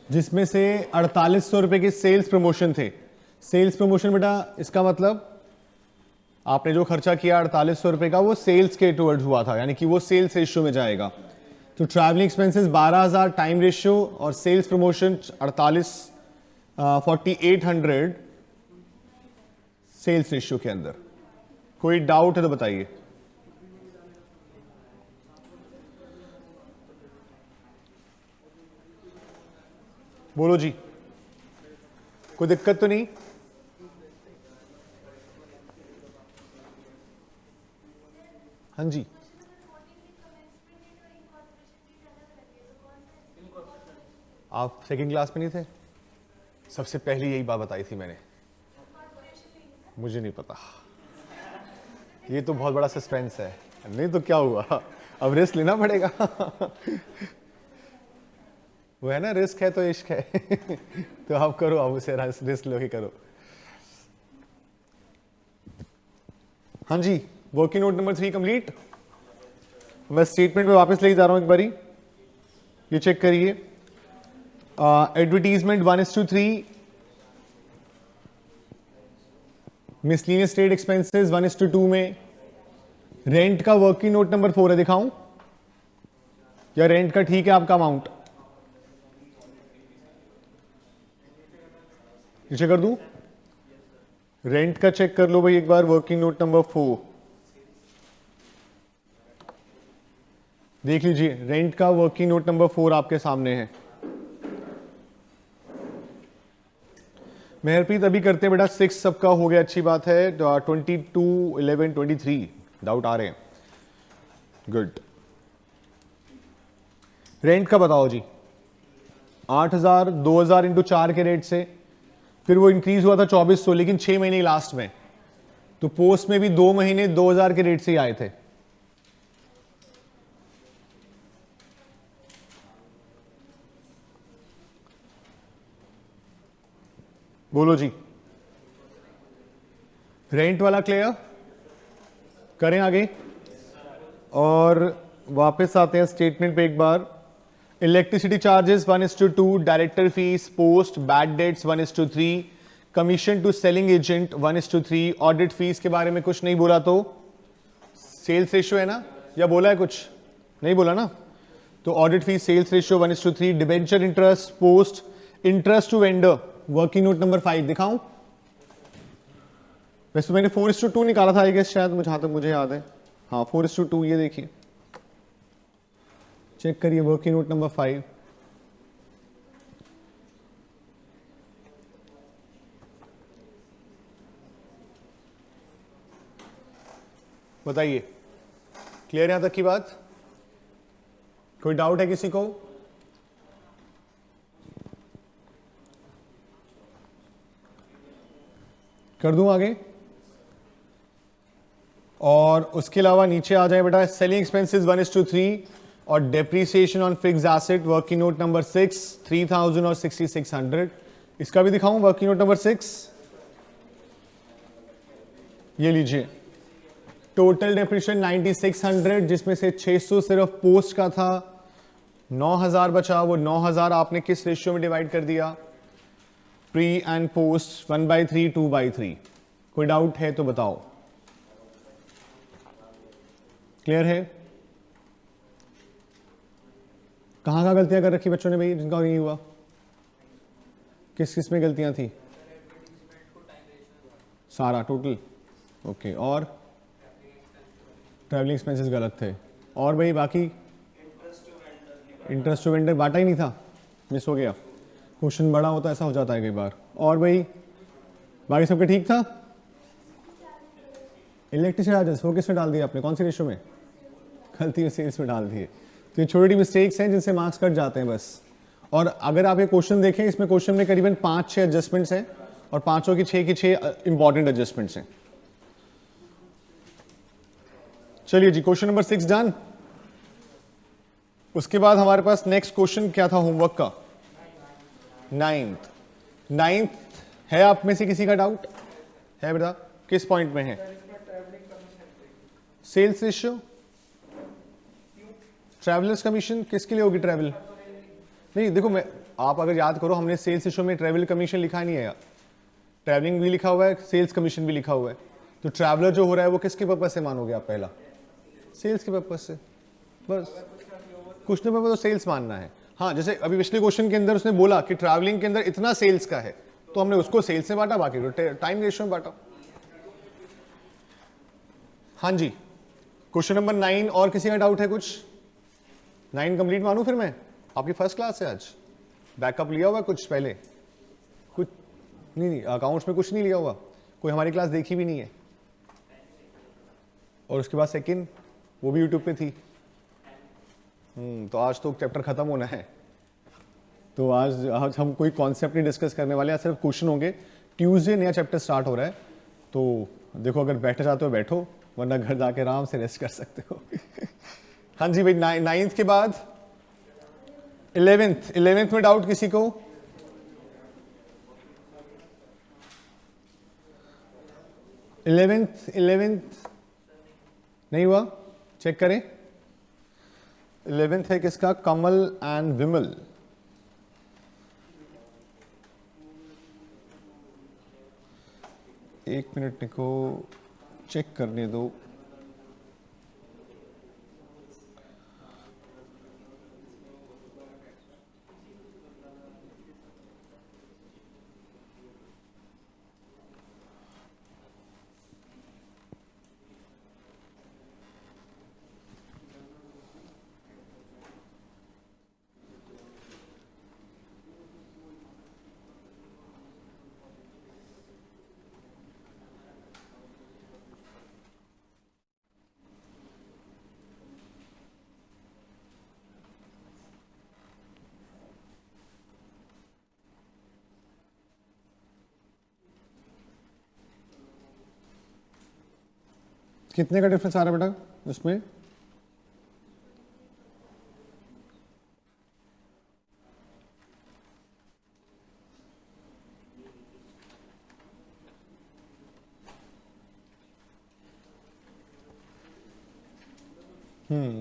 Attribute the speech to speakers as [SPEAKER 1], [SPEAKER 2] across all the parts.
[SPEAKER 1] जिसमें से 4800 रुपए के सेल्स प्रमोशन थे। सेल्स प्रमोशन बेटा इसका मतलब आपने जो खर्चा किया 4800 रुपए का, वो सेल्स के टुवर्ड्स हुआ था, यानी कि वो सेल्स रेशियो में जाएगा। तो ट्रैवलिंग एक्सपेंसेस 12000 टाइम रेशियो और सेल्स प्रमोशन 4800 सेल्स रेशियो के अंदर। कोई डाउट है तो बताइए। बोलो जी, कोई दिक्कत तो नहीं? हाँ जी, आप सेकंड क्लास में नहीं थे? सबसे पहली यही बात बताई थी मैंने। मुझे नहीं पता, ये तो बहुत बड़ा सस्पेंस है। नहीं तो क्या हुआ, अब रिस्क लेना पड़ेगा। वो है ना, रिस्क है तो इश्क है। तो आप करो, आप उसे रिस्क लो ही करो। हाँ जी, वर्किंग नोट नंबर 3 कंप्लीट। मैं स्टेटमेंट पे वापस लेके जा रहा हूं एक बारी, ये चेक करिए। एडवर्टीजमेंट 1:3, मिसलिनियस ट्रेड एक्सपेंसेस 1:2 में। रेंट का वर्किंग नोट नंबर 4 है, दिखाऊं या रेंट का ठीक है आपका अमाउंट? नीचे कर दूं? रेंट का चेक कर लो भाई एक बार, वर्किंग नोट नंबर 4 देख लीजिए। रेंट का वर्किंग नोट नंबर 4 आपके सामने है। मेहरप्रीत अभी करते हैं बेटा, 6 सबका हो गया, अच्छी बात है। 22, 11, 23 डाउट आ रहे हैं, गुड। रेंट का बताओ जी। 8000 2000 इंटू 4 के रेट से, फिर वो इंक्रीज हुआ था 2400, लेकिन 6 महीने लास्ट में। तो पोस्ट में भी 2 महीने 2000 के रेट से ही आए थे। बोलो जी, रेंट वाला क्लियर करें आगे? और वापस आते हैं स्टेटमेंट पे एक बार। Electricity charges 1:2, director fees, post, bad debts 1:3, commission to selling agent 1:3। Audit fees के बारे में कुछ नहीं बोला तो सेल्स रेशियो है ना, या बोला है कुछ? नहीं बोला ना। तो audit fees sales ratio 1:3। Debenture interest, post, interest to vendor, working note number 5 दिखाऊं? वैसे मैंने 4:2 निकाला था आई गेस, शायद जहां तक मुझे याद है। हाँ 4:2, ये देखिए, चेक करिए वर्किंग नोट नंबर 5। बताइए, क्लियर यहां तक की बात? कोई डाउट है किसी को? कर दूं आगे? और उसके अलावा नीचे आ जाए बेटा, सेलिंग एक्सपेंसेस 1:3 और depreciation on fixed asset, working note number 6 3000 और 6600। इसका भी दिखाऊं वर्किंग नोट नंबर 6? ये लीजिए, टोटल डेप्रीशिएशन 9600, जिसमें से 600 सिर्फ पोस्ट का था, 9000 बचा। वो 9000 आपने किस रेशियो में डिवाइड कर दिया? Pre and post 1/3 2/3। कोई डाउट है तो बताओ। क्लियर है? कहां कहां गलतियां कर रखी बच्चों ने भाई, जिनका नहीं हुआ? किस किस में गलतियां थी? सारा टोटल, ओके। और ट्रैवलिंग एक्सपेंसेस गलत थे। और भाई बाकी? इंटरेस्ट टू वेंडर बांटा ही नहीं था, मिस हो गया। क्वेश्चन बड़ा होता है, ऐसा हो जाता है कई बार। और भाई बाकी सबके ठीक था? इलेक्ट्रिसिटी चार्जेस वो किस में डाल दिया आपने, कौन सी रेशो में? गलती में सेल्स में डाल दिए। तो ये छोटी छोटी मिस्टेक्स हैं जिनसे मार्क्स कट जाते हैं बस। और अगर आप ये क्वेश्चन देखें, इसमें क्वेश्चन में करीबन 5-6 एडजस्टमेंट्स हैं और 5 की 6 इंपॉर्टेंट एडजस्टमेंट्स हैं। चलिए जी, क्वेश्चन नंबर 6 डन। उसके बाद हमारे पास नेक्स्ट क्वेश्चन क्या था होमवर्क का? 9th है। आप में से किसी का डाउट है बेटा? किस पॉइंट में है? सेल्स रेशियो, ट्रैवलर्स कमीशन किसके लिए होगी? ट्रैवल नहीं देखो, मैं आप अगर याद करो, हमने सेल्स रेशियो में ट्रैवल कमीशन लिखा नहीं है, ट्रैवलिंग भी लिखा हुआ है, सेल्स कमीशन भी लिखा हुआ है। तो ट्रैवलर जो हो रहा है वो किसके पर्पज से मानोगे आप? पहला सेल्स के पर्पज से, बस कुछ ना तो सेल्स मानना है। हाँ, जैसे अभी पिछले क्वेश्चन के अंदर उसने बोला कि ट्रैवलिंग के अंदर इतना सेल्स का है, तो हमने उसको सेल्स में बांटा, बाकी तो टाइम रेशियो में बांटा। हाँ जी, क्वेश्चन नंबर 9 और किसी का डाउट है कुछ? 9 कंप्लीट मानूं फिर मैं? आपकी फर्स्ट क्लास है आज, बैकअप लिया हुआ कुछ पहले? कुछ नहीं, अकाउंट्स में कुछ नहीं लिया हुआ, कोई हमारी क्लास देखी भी नहीं है। और उसके बाद सेकंड वो भी यूट्यूब पे थी। तो आज तो चैप्टर खत्म होना है, तो आज हम कोई कॉन्सेप्ट नहीं डिस्कस करने वाले हैं, सिर्फ क्वेश्चन होंगे। ट्यूसडे नया चैप्टर स्टार्ट हो रहा है, तो देखो अगर बैठे चाहते हो बैठो, वरना घर जाके आराम से रेस्ट कर सकते हो। हाँ जी भाई, 9th के बाद 11th में डाउट किसी को? इलेवेंथ नहीं हुआ, चेक करें। 11th है किसका? कमल एंड विमल। एक मिनट को चेक करने दो। कितने का डिफरेंस आ रहा है बेटा उसमें?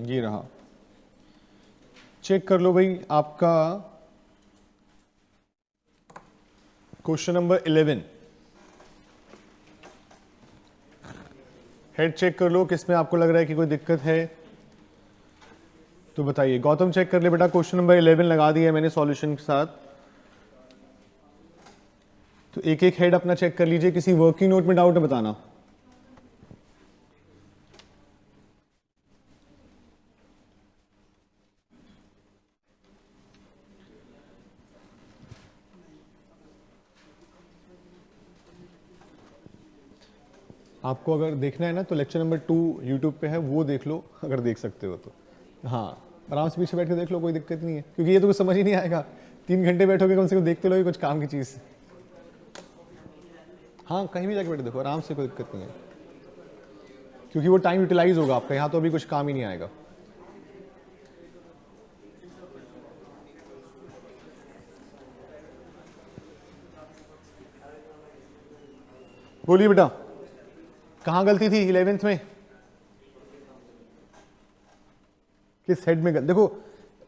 [SPEAKER 1] ये रहा, चेक कर लो भाई। आपका क्वेश्चन नंबर 11 हेड चेक कर लो, किसमें आपको लग रहा है कि कोई दिक्कत है तो बताइए। गौतम चेक कर ले बेटा, क्वेश्चन नंबर 11 लगा दिया है मैंने सॉल्यूशन के साथ। तो एक एक हेड अपना चेक कर लीजिए, किसी वर्किंग नोट में डाउट है बताना। आपको अगर देखना है ना तो लेक्चर नंबर 2 यूट्यूब पे है, वो देख लो अगर देख सकते हो तो। हाँ, आराम से पीछे बैठ के देख लो, कोई दिक्कत नहीं है, क्योंकि ये तो कुछ समझ ही नहीं आएगा। 3 घंटे बैठोगे कम से कम, देखते लो कुछ काम की चीज़। हाँ, कहीं भी जाके बैठे देखो आराम से, कोई दिक्कत नहीं है, क्योंकि वो टाइम यूटिलाइज होगा आपका। यहाँ तो अभी कुछ काम ही नहीं आएगा। बोलिए बेटा, कहाँ गलती थी 11th में? किस हेड में देखो,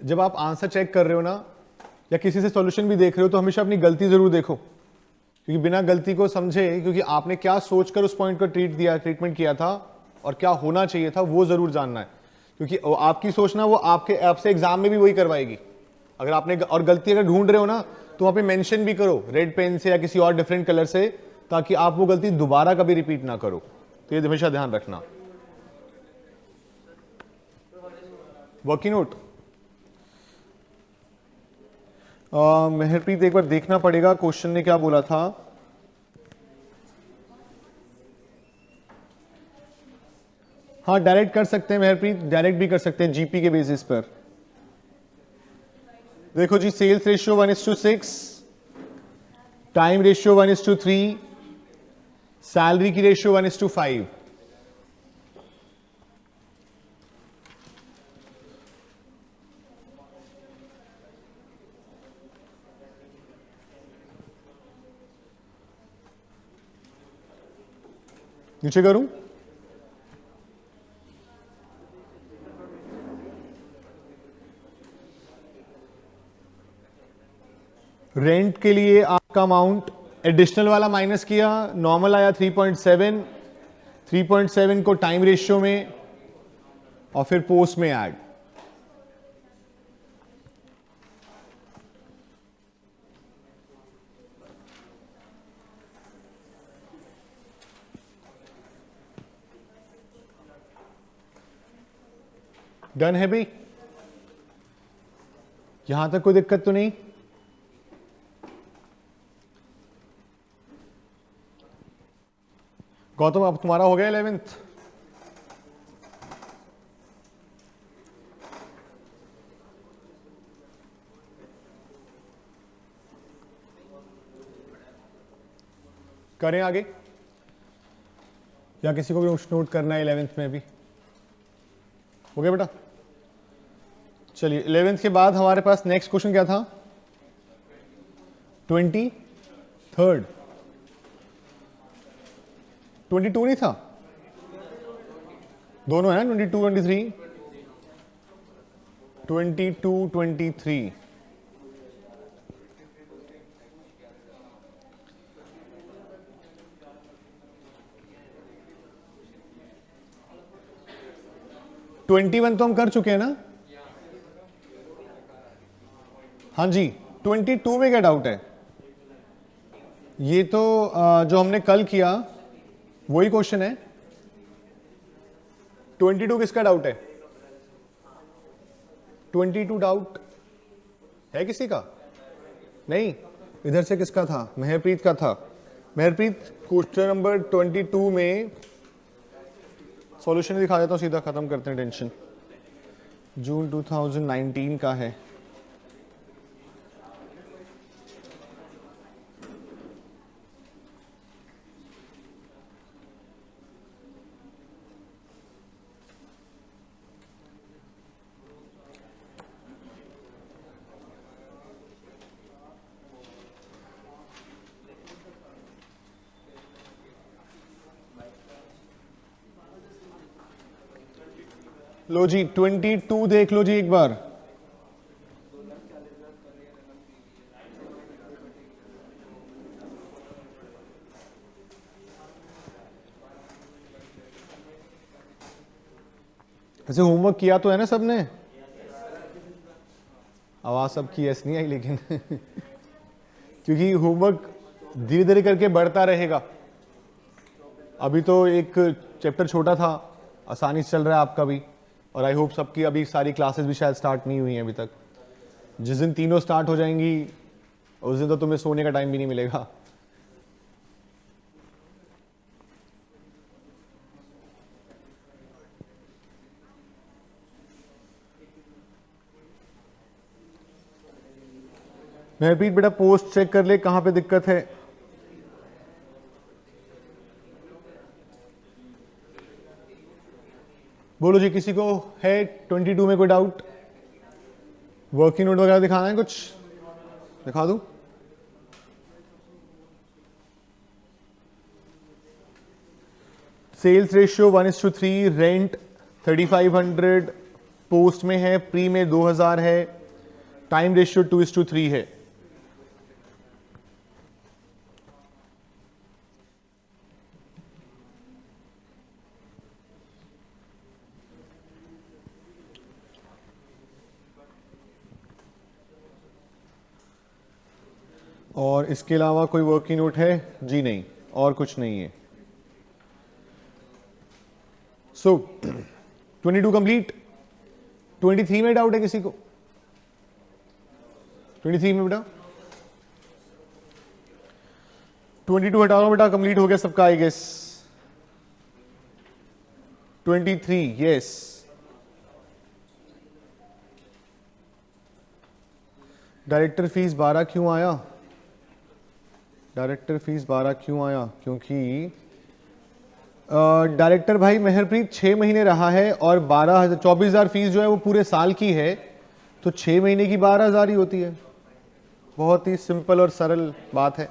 [SPEAKER 1] जब आप आंसर चेक कर रहे हो ना, या किसी से सॉल्यूशन भी देख रहे हो, तो हमेशा अपनी गलती जरूर देखो, क्योंकि बिना गलती को समझे, क्योंकि आपने क्या सोचकर उस पॉइंट को ट्रीटमेंट किया था और क्या होना चाहिए था, वो जरूर जानना है। क्योंकि आपकी सोचना वो आपसे एग्जाम में भी वही करवाएगी। अगर आपने और गलती अगर ढूंढ रहे हो ना, तो वहां पे मेंशन भी करो रेड पेन से या किसी और डिफरेंट कलर से, ताकि आप वो गलती दोबारा कभी रिपीट ना करो। तो ये हमेशा ध्यान रखना। वर्किंग नोट मेहरप्रीत, एक बार देखना पड़ेगा क्वेश्चन ने क्या बोला था। हाँ, डायरेक्ट कर सकते हैं मेहरप्रीत, डायरेक्ट भी कर सकते हैं जीपी के बेसिस पर। देखो जी, sales ratio 1:6, time ratio 1:3, salary की रेशियो 1:5। नीचे करूं? रेंट के लिए आपका अमाउंट एडिशनल वाला माइनस किया, नॉर्मल आया 3.7, 3.7 को टाइम रेशियो में और फिर पोस्ट में ऐड। डन है भाई, यहां तक कोई दिक्कत तो नहीं? गौतम अब तुम्हारा हो गया 11th? करें आगे या किसी को भी नोट करना है 11th में भी? हो गया बेटा? चलिए 11th के बाद हमारे पास नेक्स्ट क्वेश्चन क्या था? 23rd, 22 नहीं था? दोनों है ना, 22 23, 22 23। 21 तो हम कर चुके हैं ना? हाँ जी, 22 में क्या डाउट है? ये तो जो हमने कल किया वही क्वेश्चन है। 22 किसका डाउट है? 22 डाउट है किसी का? नहीं, इधर से किसका था? मेहरप्रीत का था। मेहरप्रीत, क्वेश्चन नंबर 22 में सॉल्यूशन दिखा देता हूं, सीधा खत्म करते हैं टेंशन। जून 2019 का है। लो जी 22 देख लो जी एक बार। ऐसे होमवर्क किया तो है ना सबने? आवाज सबकी ऐसी नहीं आई लेकिन क्योंकि होमवर्क धीरे धीरे करके बढ़ता रहेगा। अभी तो एक चैप्टर छोटा था, आसानी से चल रहा है आपका भी, और आई होप सबकी अभी सारी क्लासेस भी शायद स्टार्ट नहीं हुई हैं अभी तक। जिस दिन तीनों स्टार्ट हो जाएंगी उस दिन तो तुम्हें सोने का टाइम भी नहीं मिलेगा। महरप्रीत बेटा पोस्ट चेक कर ले कहां पे दिक्कत है। बोलो जी, किसी को है 22 में कोई डाउट? वर्किंग नोट वगैरह दिखाना है? कुछ दिखा दूं? सेल्स रेशियो 1:3, रेंट 3500, पोस्ट में है, प्री में 2000 है, टाइम रेशियो 2:3 है। और इसके अलावा कोई वर्किंग नोट है? जी नहीं, और कुछ नहीं है। सो 22 कंप्लीट। 23 में डाउट है किसी को? 23 में बेटा 22 हटा लो बेटा, कंप्लीट हो गया सबका I guess. 23 yes. Director fees 12 क्यों आया? डायरेक्टर फीस 12 क्यों आया? क्योंकि डायरेक्टर भाई मेहरप्रीत 6 महीने रहा है और 24,000 फीस जो है वो पूरे साल की है, तो 6 महीने की 12,000 ही होती है। बहुत ही सिंपल और सरल बात है।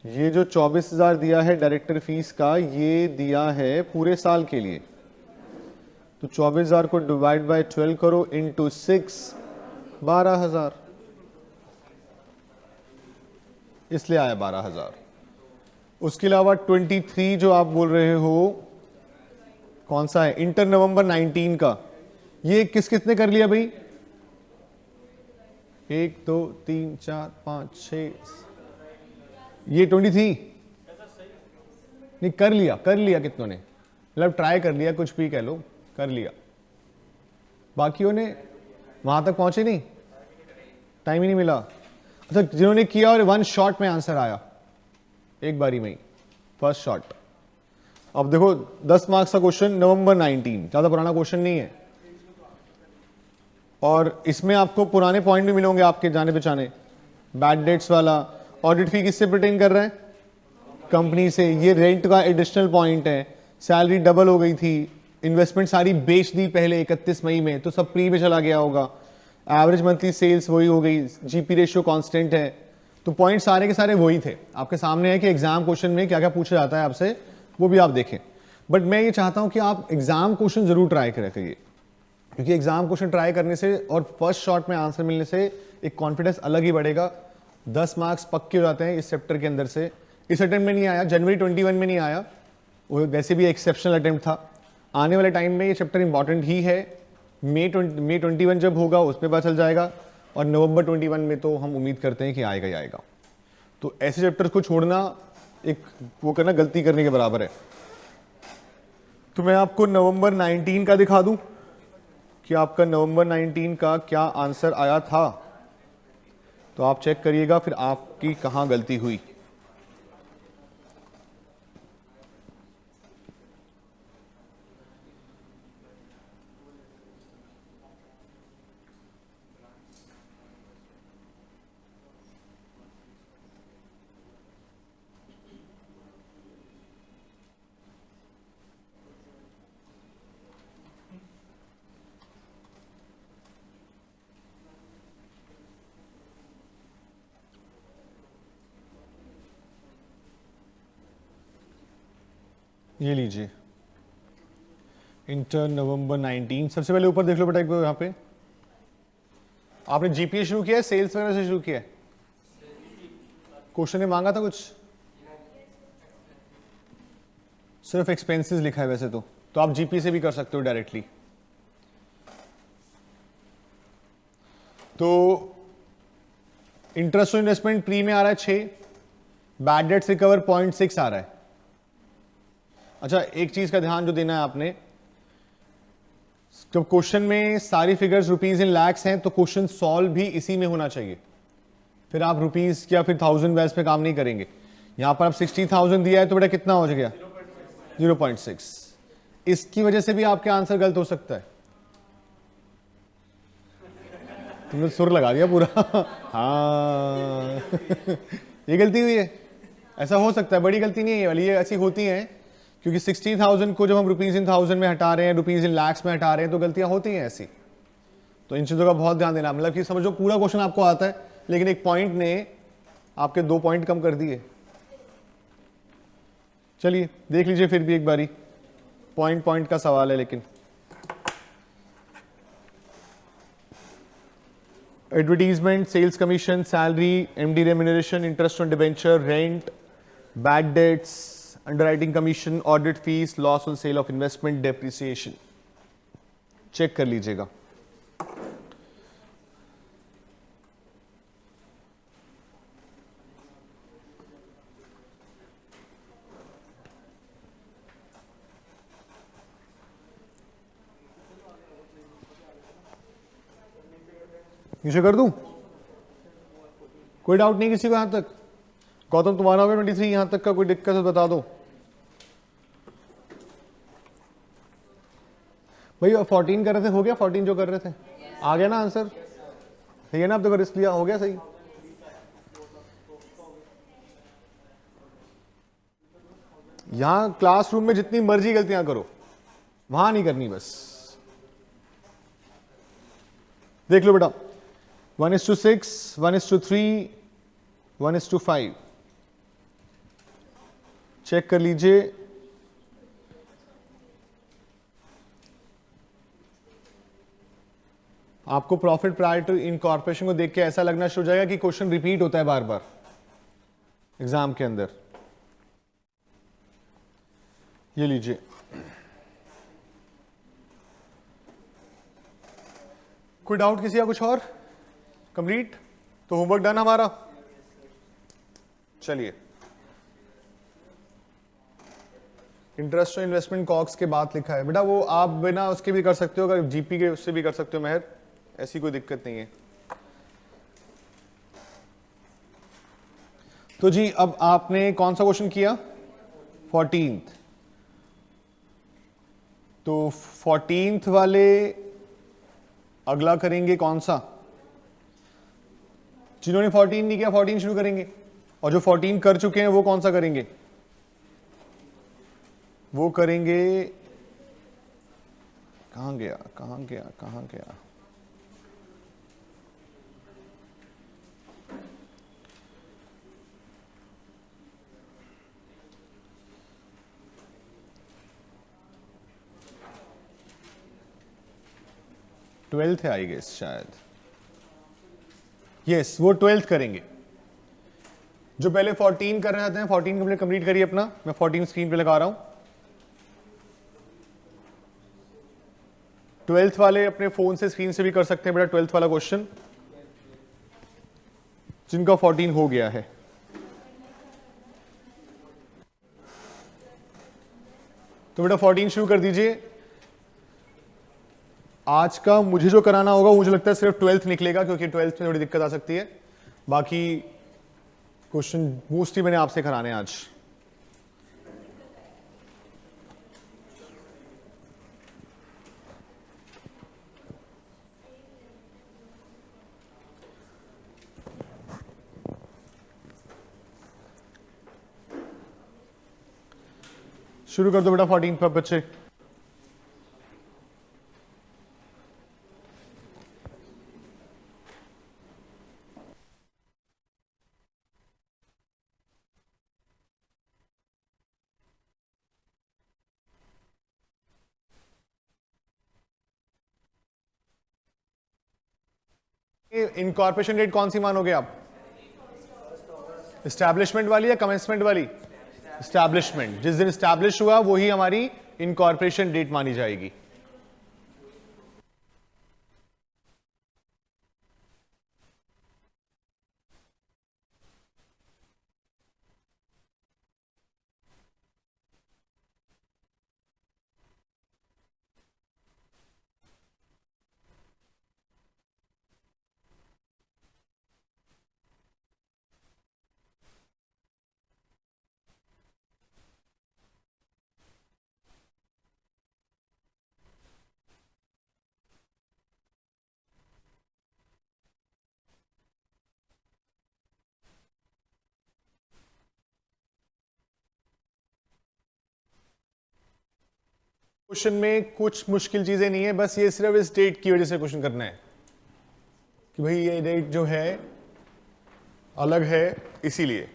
[SPEAKER 1] ये जो 24,000 दिया है डायरेक्टर फीस का, ये दिया है पूरे साल के लिए। तो 24,000 को डिवाइड बाय 12 करो, इंटू 6, 12,000। इसलिए आया 12,000। उसके अलावा 23 जो आप बोल रहे हो कौन सा है, इंटर नवंबर 19 का, ये किसने कर लिया भाई? 1 2 3 4 5 6, ये 23 नहीं, कर लिया कितनों ने, मतलब ट्राई कर लिया, कुछ भी कह लो, कर लिया। बाकियों ने वहां तक पहुंचे नहीं, टाइम ही नहीं मिला। अच्छा, जिन्होंने किया और 1 शॉट में आंसर आया, एक बारी में ही, फर्स्ट शॉट। अब देखो 10 मार्क्स का क्वेश्चन, नवंबर 19, ज्यादा पुराना क्वेश्चन नहीं है, और इसमें आपको पुराने पॉइंट भी मिलेंगे आपके जाने पहचाने। बैड डेट्स वाला, ऑडिट फी किससे पर्टेन कर रहा है? कंपनी से। ये रेंट का एडिशनल पॉइंट है, सैलरी डबल हो गई थी, इन्वेस्टमेंट सारी बेच दी पहले 31 मई में, तो सब प्री में चला गया होगा, एवरेज मंथली सेल्स वही हो गई, जीपी रेशियो कांस्टेंट है, तो पॉइंट सारे के सारे वही थे। आपके सामने है कि एग्जाम क्वेश्चन में क्या क्या पूछा जाता है आपसे, वो भी आप देखें। बट मैं ये चाहता हूं कि आप एग्जाम क्वेश्चन जरूर ट्राई करिए, क्योंकि एग्जाम क्वेश्चन ट्राई करने से और फर्स्ट शॉट में आंसर मिलने से एक कॉन्फिडेंस अलग ही बढ़ेगा। 10 मार्क्स पक्के हो जाते हैं इस चैप्टर के अंदर से। इस अटेम्प्ट में नहीं आया, जनवरी 21 में नहीं आया, वो वैसे भी एक्सेप्शनल अटेम्प्ट था। आने वाले टाइम में ये चैप्टर इंपॉर्टेंट ही है। मई 21 जब होगा उसमें पता चल जाएगा, और नवंबर 21 में तो हम उम्मीद करते हैं कि आएगा ही आएगा। तो ऐसे चैप्टर्स को छोड़ना एक वो करना गलती करने के बराबर है। तो मैं आपको नवंबर 19 का दिखा दूं कि आपका नवंबर 19 का क्या आंसर आया था, तो आप चेक करिएगा फिर आपकी कहां गलती हुई। ये लीजिए, इंटर नवंबर 19। सबसे पहले ऊपर देख लो बेटा, एक यहाँ पे आपने जीपीए शुरू किया है, सेल्स वगैरह से शुरू किया है? क्वेश्चन ने मांगा था कुछ? सिर्फ एक्सपेंसेस लिखा है वैसे तो आप जीपी से भी कर सकते हो डायरेक्टली। तो इंटरेस्ट इन्वेस्टमेंट प्री में आ रहा है 6, बैड डेट्स रिकवर 0.6 आ रहा है। अच्छा, एक चीज का ध्यान जो देना है आपने, जब क्वेश्चन में सारी फिगर्स रुपीज इन लैक्स हैं तो क्वेश्चन सॉल्व भी इसी में होना चाहिए, फिर आप रुपीज या फिर 1000 बेस पे काम नहीं करेंगे। यहां पर आप 60,000 दिया है तो बेटा कितना हो गया? 0.6। इसकी वजह से भी आपके आंसर गलत हो सकता है। तुमने सुर लगा दिया पूरा हाँ ये गलती हुई है, ऐसा हो सकता है, बड़ी गलती नहीं है वाली, ये ऐसी होती है क्योंकि 60,000 को जब हम रुपीज इन 1000 में हटा रहे हैं, रुपीज इन लैक्स में हटा रहे हैं, तो गलतियां होती हैं ऐसी। तो इन चीजों का बहुत ध्यान देना, मतलब कि समझो पूरा क्वेश्चन आपको आता है लेकिन एक पॉइंट ने आपके 2 पॉइंट कम कर दिए। चलिए देख लीजिए फिर भी एक बारी, पॉइंट का सवाल है लेकिन। Advertisement, sales commission, salary, MD remuneration, interest on debenture, rent, bad debts, underwriting commission, audit fees, loss on sale of investment, depreciation. Check कर लीजिएगा। नीचे कर दूं? कोई डाउट नहीं किसी को यहां तक? गौतम तुम्हारा होगा 23, यहां तक का कोई दिक्कत है बता दो भाई। 14 कर रहे थे, हो गया? 14 जो कर रहे थे आ गया ना आंसर? ठीक है ना? अब तो रिस्क लिया, हो गया सही। यहां क्लासरूम में जितनी मर्जी गलतियां करो, वहां नहीं करनी बस। देख लो बेटा, 1:6, 1:3, 1:5। चेक कर लीजिए। आपको प्रॉफिट प्रायर टू इनकॉर्पोरेशन को देख के ऐसा लगना शुरू हो जाएगा कि क्वेश्चन रिपीट होता है बार बार। एग्जाम के अंदर। ये लीजिए, कोई डाउट किसी का? कुछ और? कंप्लीट? तो होमवर्क डन हमारा। चलिए, इंटरेस्ट और इन्वेस्टमेंट कॉक्स के बाद लिखा है बेटा, वो आप बिना उसके भी कर सकते हो, अगर जीपी के उससे भी कर सकते हो मेहर, ऐसी कोई दिक्कत नहीं है। तो जी अब आपने कौन सा क्वेश्चन किया? 14th। तो 14th वाले अगला करेंगे कौन सा? जिन्होंने 14 नहीं किया 14 शुरू करेंगे, और जो 14 कर चुके हैं वो कौन सा करेंगे? वो करेंगे, कहां गया कहां गया कहां गया? ट्वेल्थ है आई गेस शायद। यस, वो 12th करेंगे। जो पहले 14 कर रहे हैं 14 कंप्लीट करिए अपना। मैं 14 स्क्रीन पे लगा रहा हूं। 12th वाले अपने फोन से स्क्रीन से भी कर सकते हैं बेटा 12th वाला क्वेश्चन, जिनका 14 हो गया है। तो बेटा 14 शुरू कर दीजिए। आज का मुझे जो कराना होगा मुझे लगता है सिर्फ 12th निकलेगा, क्योंकि 12th में थोड़ी दिक्कत आ सकती है। बाकी क्वेश्चन मोस्टली मैंने आपसे कराने हैं आज। शुरू कर दो बेटा 14 पर बच्चे। इनकॉर्पोरेशन डेट कौन सी मानोगे आप? इस्टेब्लिशमेंट वाली या कमेंसमेंट वाली? इस्टेब्लिशमेंट। जिस दिन इस्टेब्लिश हुआ वही हमारी इनकॉर्पोरेशन डेट मानी जाएगी। क्वेश्चन में कुछ मुश्किल चीजें नहीं है, बस ये सिर्फ इस डेट की वजह से क्वेश्चन करना है कि भाई ये डेट जो है अलग है, इसीलिए।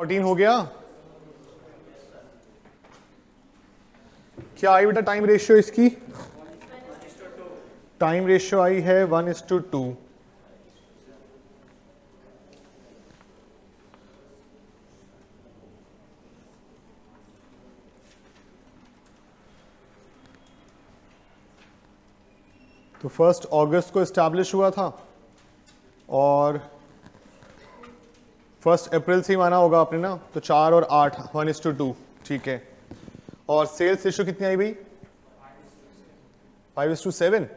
[SPEAKER 1] 14 हो गया। क्या आई बेटा टाइम रेशियो इसकी? टाइम रेशियो आई है 1:2। तो 1 अगस्त को इस्टेब्लिश हुआ था और 1 अप्रैल से ही माना होगा आपने ना, तो 4 और 8 1:2, ठीक है। और सेल्स रेशियो कितनी आई भाई? 5:7।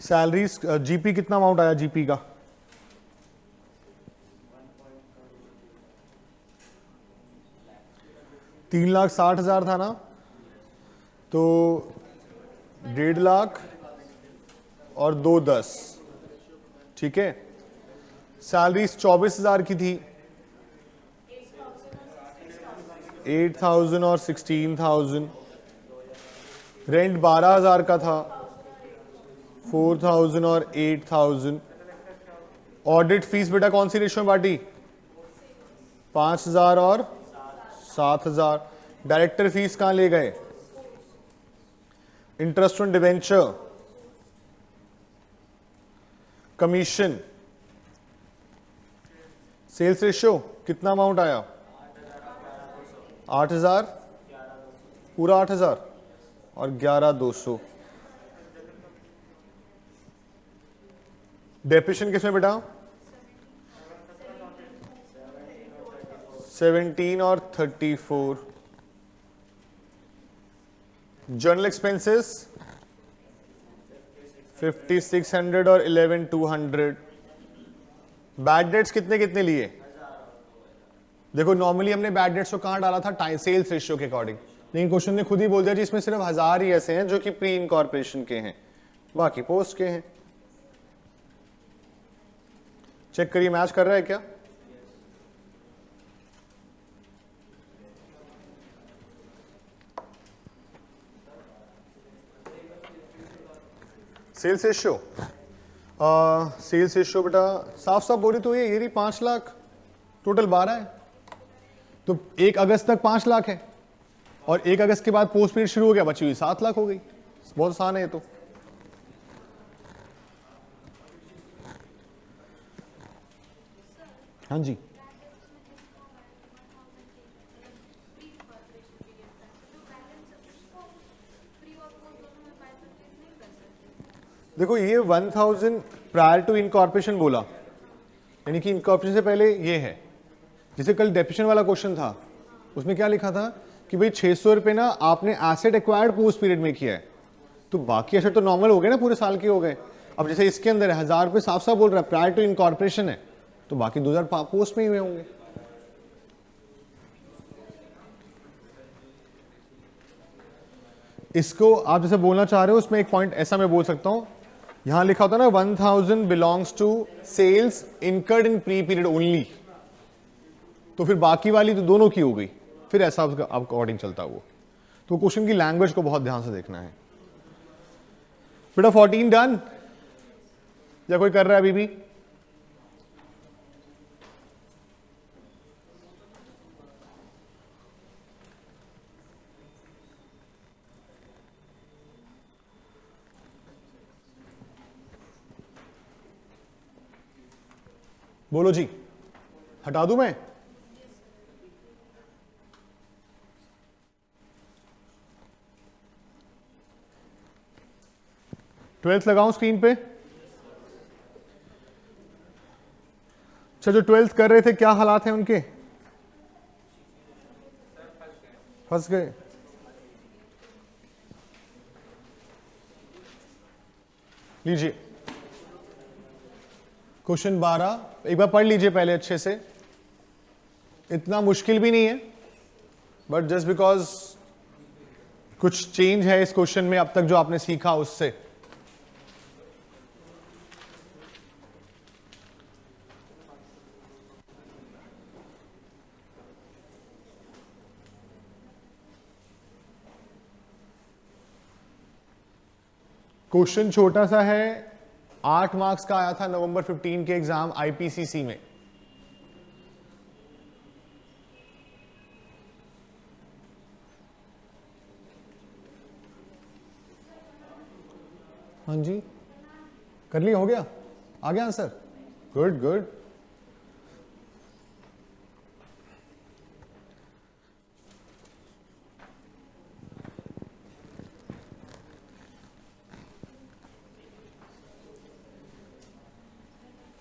[SPEAKER 1] सैलरीज जीपी कितना अमाउंट आया जीपी का? $3,60,000 था ना, तो 1.5 लाख और 2.10, ठीक है। सैलरीज 24,000 की थी, 8,000 और 16,000। रेंट 12,000 का था, 4,000 और 8,000। ऑडिट फीस बेटा कौन सी रेशियो में बांटी? 5,000 और 7,000। डायरेक्टर फीस कहां ले गए? Interest on debenture, commission. Sales ratio कितना अमाउंट आया? 8,000, पूरा 8,000 और 11,200। डेप्रिसिएशन किसमें बेटा? 17 और 34। जर्नल एक्सपेंसेस 5,600 और 11,200। बैड डेट्स कितने कितने लिए? देखो नॉर्मली हमने बैड डेट्स को कहां डाला था? टाइम सेल्स रेशियो के अकॉर्डिंग, लेकिन क्वेश्चन ने खुद ही बोल दिया जी इसमें सिर्फ 1,000 ही ऐसे हैं जो कि प्री इनकॉर्पोरेशन के हैं, बाकी पोस्ट के हैं। चेक करिए मैच कर रहा है क्या? सेल्स रेशियो, सेल्स रेशियो बेटा साफ साफ बोली तो ये रही 5 लाख, टोटल 12 है, तो 1 अगस्त तक 5 लाख है और 1 अगस्त के बाद पोस्ट पीरियड शुरू हो गया, बची हुई 7 लाख हो गई। बहुत आसान है ये तो। हाँ जी, देखो ये 1,000 प्रायर टू इनकॉर्पोरेशन बोला, यानी कि इनकॉर्पोरेशन से पहले ये है। जैसे कल डेप्रिसिएशन वाला क्वेश्चन था, उसमें क्या लिखा था कि भाई 600 रुपए ना आपने एसेट एक्वायर्ड पोस्ट पीरियड में किया है, तो बाकी एसेट तो नॉर्मल हो गए ना, पूरे साल के हो गए। अब जैसे इसके अंदर 1,000 रुपए साफ साफ बोल रहा है प्रायर टू इनकॉर्पोरेशन है, तो बाकी 2,000 पोस्ट में ही हुए होंगे। इसको आप जैसे बोलना चाह रहे हो, उसमें एक पॉइंट ऐसा मैं बोल सकता हूं, यहां लिखा होता ना 1,000 belongs to sales incurred in pre period only, तो फिर बाकी वाली तो दोनों की हो गई, फिर ऐसा उसका अकॉर्डिंग चलता वो। तो क्वेश्चन की लैंग्वेज को बहुत ध्यान से देखना है बेटा। 14 डन या कोई कर रहा है अभी भी? बोलो जी, हटा दूं मैं? ट्वेल्थ लगाऊं स्क्रीन पे? अच्छा, जो 12th कर रहे थे क्या हालात हैं उनके? फंस गए? लीजिए क्वेश्चन 12, एक बार पढ़ लीजिए पहले अच्छे से, इतना मुश्किल भी नहीं है, बट जस्ट बिकॉज कुछ चेंज है इस क्वेश्चन में अब तक जो आपने सीखा उससे। क्वेश्चन छोटा सा है, 8 मार्क्स का आया था नवंबर 15 के एग्जाम आईपीसीसी में। हाँ जी, कर लिया, हो गया, आ गया आंसर। Good good.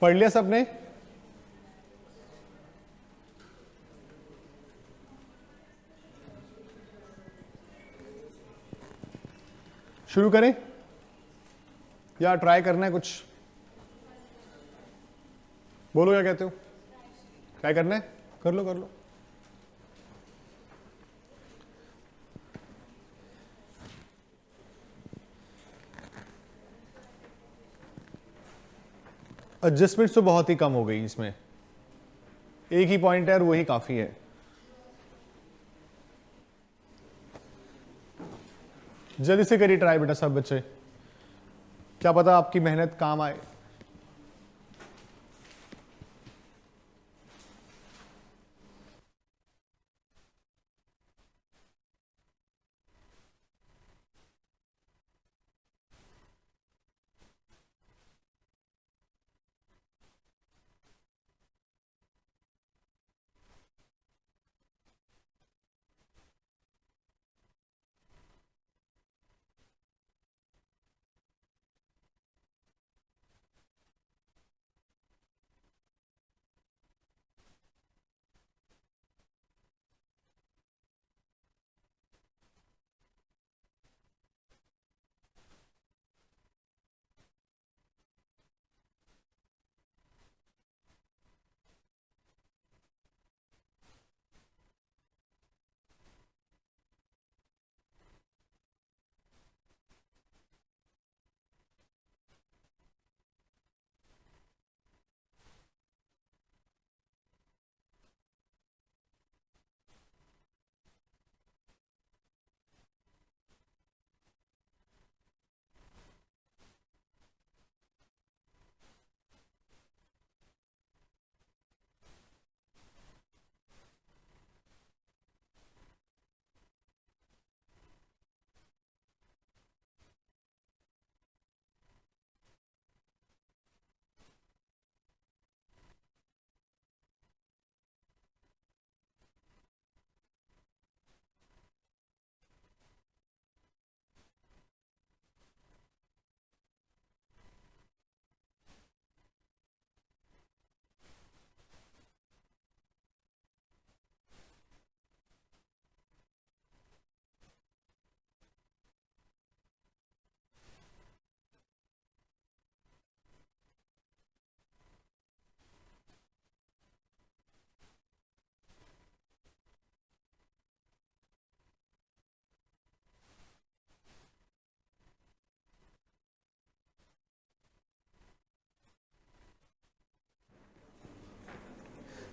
[SPEAKER 1] पढ़ लिया सबने? शुरू करें या ट्राई करना है कुछ? बोलो क्या कहते हो? ट्राई करना है? कर लो कर लो। एडजस्टमेंट्स तो बहुत ही कम हो गई इसमें, एक ही पॉइंट है और वही काफी है। जल्दी से करिए ट्राई बेटा सब बच्चे, क्या पता आपकी मेहनत काम आए।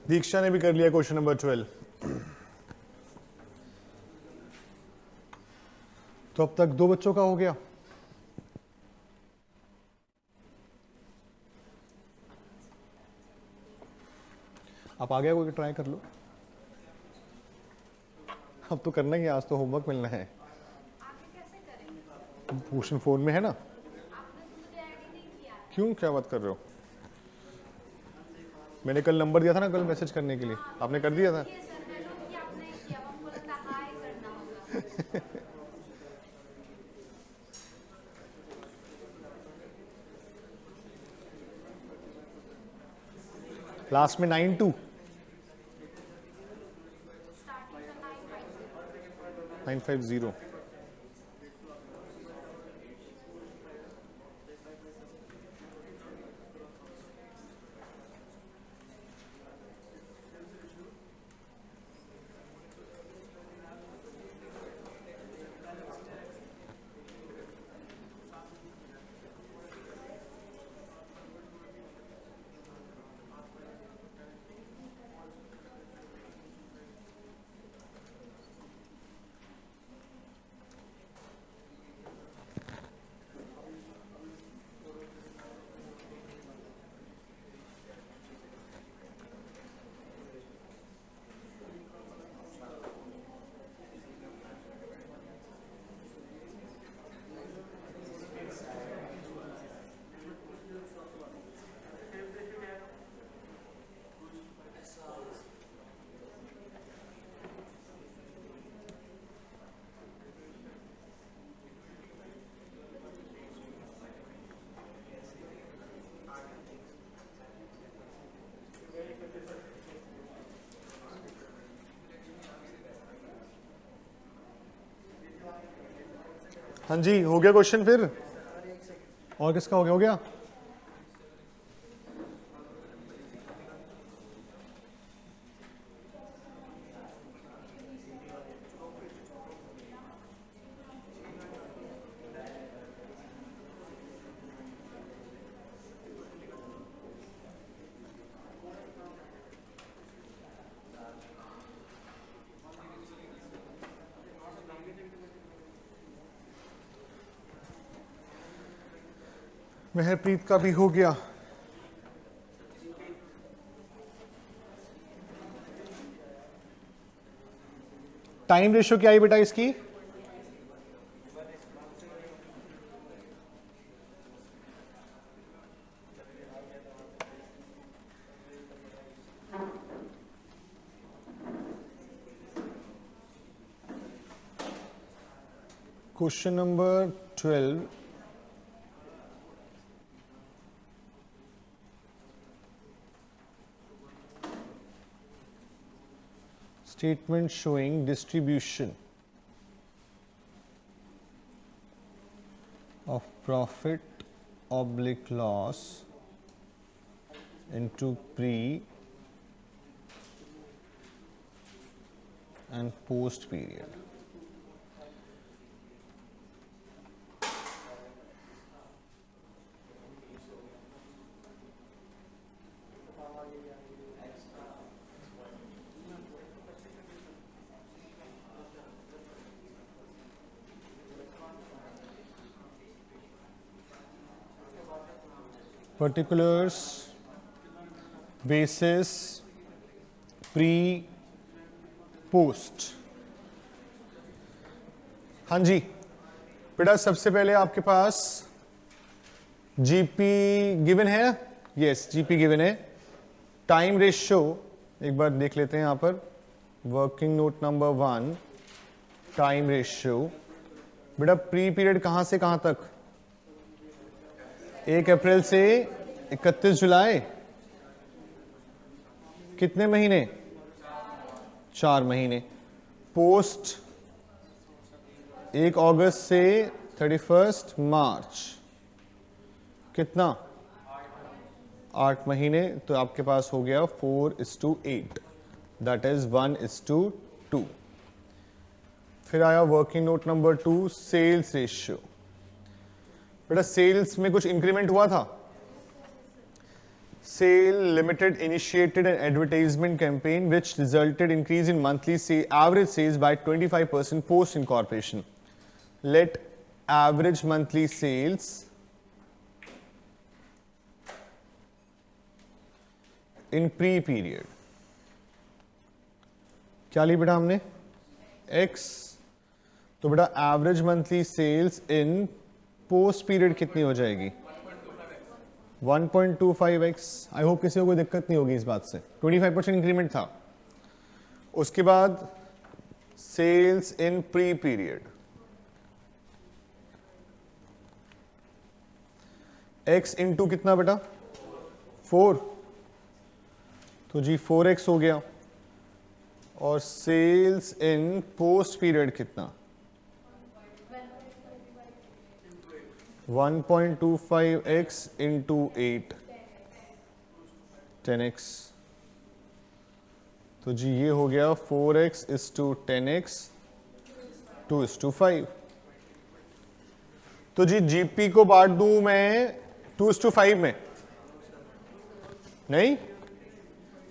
[SPEAKER 1] दीक्षा ने भी कर लिया क्वेश्चन नंबर 12। तो अब तक 2 बच्चों का हो गया। आप आ गया कोई, ट्राई कर लो। अब तो करना ही है, आज तो होमवर्क मिलना है। क्वेश्चन फोन में है ना। क्यों, क्या बात कर रहे हो? मैंने कल नंबर दिया था ना, कल मैसेज करने के लिए, आपने कर दिया था। लास्ट में 92 950। हाँ जी, हो गया क्वेश्चन फिर? और किसका हो गया? मेहरप्रीत का भी हो गया। टाइम रेशियो क्या आई बेटा इसकी? Question number 12, statement showing distribution of profit oblique loss into pre and post period. Particulars, basis, pre, post। हाँ जी बेटा, सबसे पहले आपके पास जीपी गिवन है। यस, जीपी गिवन है। टाइम रेशियो एक बार देख लेते हैं यहां पर। Working note number 1, time ratio. बेटा प्री पीरियड कहां से कहां तक? 1 अप्रैल से 31 जुलाई, कितने महीने? 4 महीने। पोस्ट 1 अगस्त से 31 मार्च, कितना? 8 महीने। तो आपके पास हो गया 4:8, दैट इज 1:2। फिर आया working note number 2, sales ratio. बेटा सेल्स में कुछ इंक्रीमेंट हुआ था। Sale limited initiated an advertisement campaign which resulted increase in monthly average sales by 25% post incorporation. Let average monthly sales in pre period, क्या ली बेटा हमने? x। तो बेटा average monthly sales in post period कितनी हो जाएगी? 1.25x। आई होप किसी को कोई दिक्कत नहीं होगी इस बात से। 25% इंक्रीमेंट था। उसके बाद sales in pre period, x into कितना बेटा? 4। तो जी 4x हो गया। और सेल्स इन पोस्ट पीरियड कितना? 1.25x into 8, 10x। तो जी ये हो गया 4x इज टू 10x 2:5। तो जी जीपी को बांट दूं मैं 2:5 में? नहीं,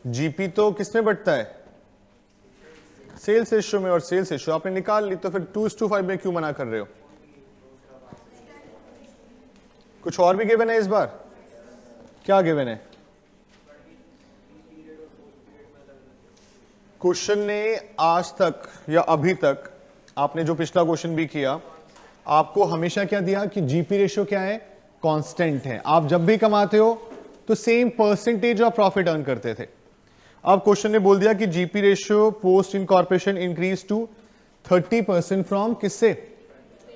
[SPEAKER 1] जीपी तो किस में बढ़ता है? सेल्स रेशियो में। और सेल्स रेशियो आपने निकाल ली, तो फिर 2:5 में क्यों मना कर रहे हो? कुछ और भी गिवन है इस बार? क्या गिवन है? क्वेश्चन ने आज तक या अभी तक, आपने जो पिछला क्वेश्चन भी किया, आपको हमेशा क्या दिया कि जीपी रेशियो क्या है? कांस्टेंट है। आप जब भी कमाते हो तो same percentage of profit earn करते थे। अब क्वेश्चन ने बोल दिया कि GP ratio post incorporation increase to 30% from किससे?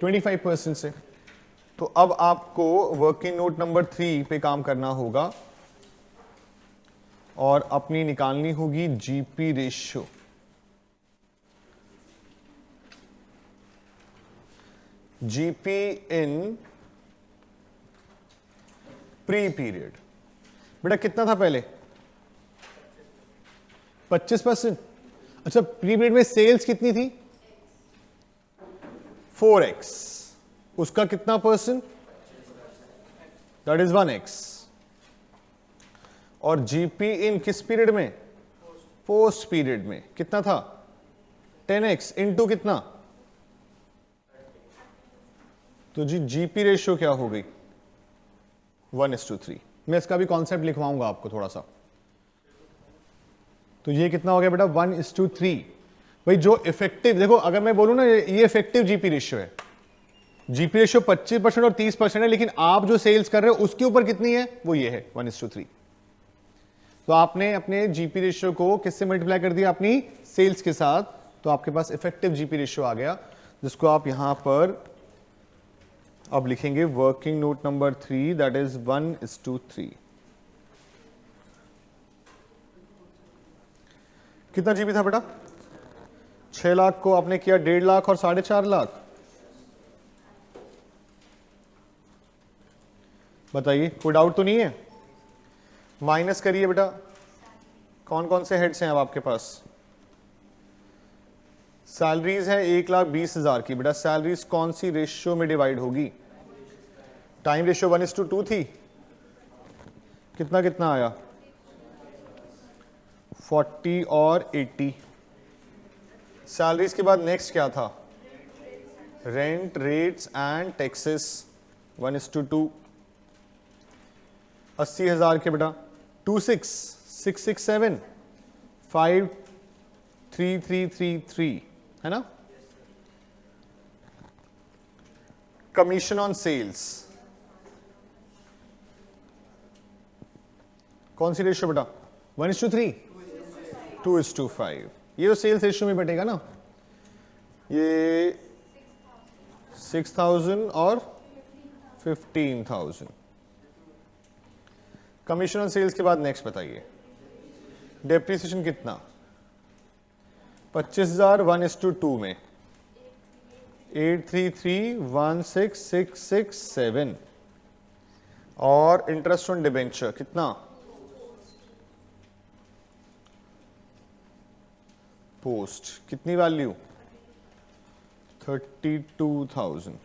[SPEAKER 1] 25% से। तो अब आपको वर्किंग नोट नंबर 3 पे काम करना होगा और अपनी निकालनी होगी जीपी रेशियो। जीपी इन प्री पीरियड। बेटा कितना था पहले? 25%। अच्छा, प्री पीरियड में सेल्स कितनी थी? 4x। उसका कितना परसेंट? That is 1x। और जीपी इन किस पीरियड में? पोस्ट पीरियड में। कितना था? 10x इंटू कितना? तो जी जीपी रेशियो क्या हो गई? 1:3। मैं इसका भी कॉन्सेप्ट लिखवाऊंगा आपको थोड़ा सा। तो ये कितना हो गया बेटा? 1:3। भाई जो इफेक्टिव, देखो अगर मैं बोलूं ना ये इफेक्टिव जीपी रेशियो है। जीपी रेशियो 25% और 30% है, लेकिन आप जो सेल्स कर रहे हो उसके ऊपर कितनी है? वो ये है 1:3। तो आपने अपने जीपी रेशियो को किससे मल्टीप्लाई कर दिया? अपनी सेल्स के साथ। तो आपके पास इफेक्टिव जीपी रेशियो आ गया, जिसको आप यहां पर अब लिखेंगे working note number 3, that is 1:3। कितना जीबी था बेटा? 6 लाख को आपने किया 1.5 लाख और 4.5 लाख। बताइए, कोई डाउट तो नहीं है? माइनस करिए बेटा। कौन कौन से हेड्स हैं अब आपके पास? सैलरीज है 1,20,000 की। बेटा सैलरीज कौन सी रेशियो में डिवाइड होगी? टाइम रेशियो 1:2 थी। कितना कितना आया? 40 और 80। सैलरीज के बाद नेक्स्ट क्या था? Rent, rates and taxes 1:2। 80,000 के बेटा 26,667 5,3,333 है ना? कमीशन ऑन सेल्स कौन सी रेशियो बेटा? 1:3 2:5। ये तो सेल्स रेशियो में बटेगा ना। ये 6,000 और 15,000। कमीशन ऑन सेल्स के बाद नेक्स्ट बताइए। डेप्रिसिएशन कितना? 25,000 1:2 में 833,16,667। और इंटरेस्ट ऑन डिबेंचर कितना? पोस्ट कितनी वैल्यू? 32,000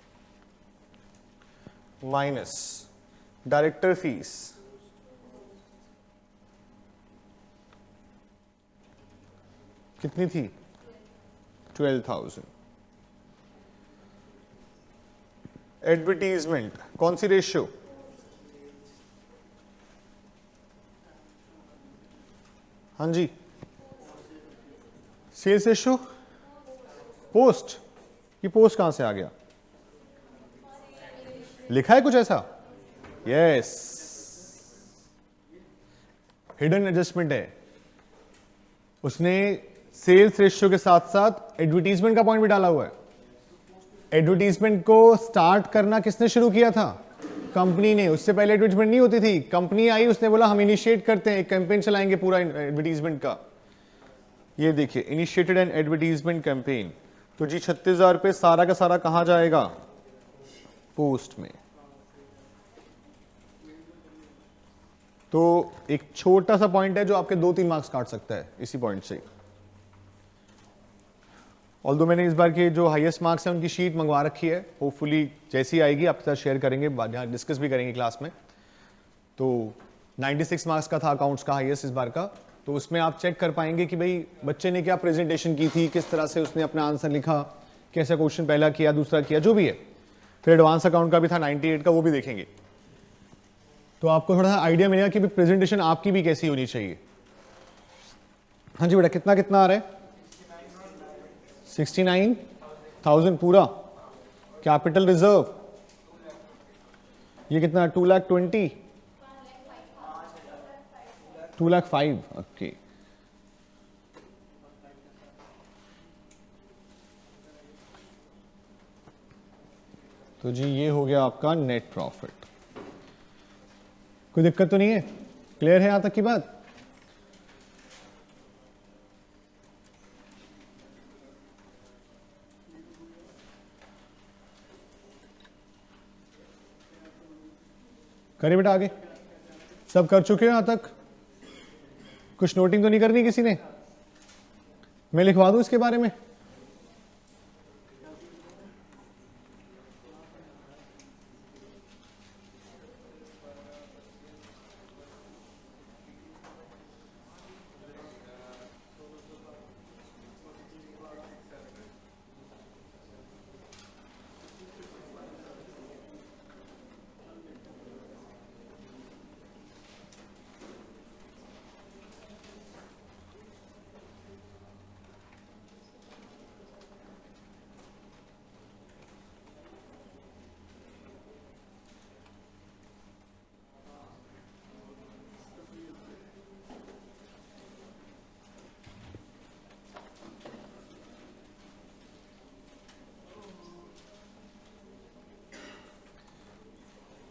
[SPEAKER 1] माइनस डायरेक्टर फीस कितनी थी? 12,000। एडवर्टीजमेंट कौन सी रेशियो? हाँ जी, सेल्स रेशियो। पोस्ट, ये पोस्ट कहां से आ गया? लिखा है कुछ ऐसा? यस, हिडन एडजस्टमेंट है। उसने सेल्स रेशियो के साथ साथ एडवर्टीजमेंट का पॉइंट भी डाला हुआ है। एडवर्टीजमेंट को स्टार्ट करना किसने शुरू किया था? कंपनी ने। उससे पहले एडवर्टीजमेंट नहीं होती थी। कंपनी आई, उसने बोला हम इनिशिएट करते हैं, एक कैंपेन चलाएंगे पूरा एडवर्टीजमेंट का। ये देखिए, इनिशिएटेड एन एडवर्टीजमेंट कैंपेन। तो जी 36,000 रुपये सारा का सारा कहां जाएगा? पोस्ट में। तो एक छोटा सा पॉइंट है जो आपके 2-3 मार्क्स काट सकता है इसी पॉइंट से। ऑल्दो मैंने इस बार के जो हाईएस्ट मार्क्स हैं उनकी शीट मंगवा रखी है, होपफुली जैसी आएगी आपके साथ शेयर करेंगे, यहाँ डिस्कस भी करेंगे क्लास में। तो 96 मार्क्स का था अकाउंट्स का हाईएस्ट इस बार का। तो उसमें आप चेक कर पाएंगे कि भाई बच्चे ने क्या प्रेजेंटेशन की थी, किस तरह से उसने अपना आंसर लिखा, कैसा क्वेश्चन पहला किया, दूसरा किया, जो भी है। फिर एडवांस अकाउंट का भी था 98 का, वो भी देखेंगे। तो आपको थोड़ा सा आइडिया मिलेगा कि प्रेजेंटेशन आपकी भी कैसी होनी चाहिए। हाँ जी बेटा, कितना कितना आ रहा है? 69,000 पूरा। कैपिटल रिजर्व ये कितना? 2,20,000 2,05,000। ओके, तो जी ये हो गया आपका नेट प्रॉफिट। कोई दिक्कत तो नहीं है? क्लियर है यहां तक की बात? करें बेटा आगे, सब कर चुके हो यहां तक? कुछ नोटिंग तो नहीं करनी किसी ने? मैं लिखवा दूं इसके बारे में?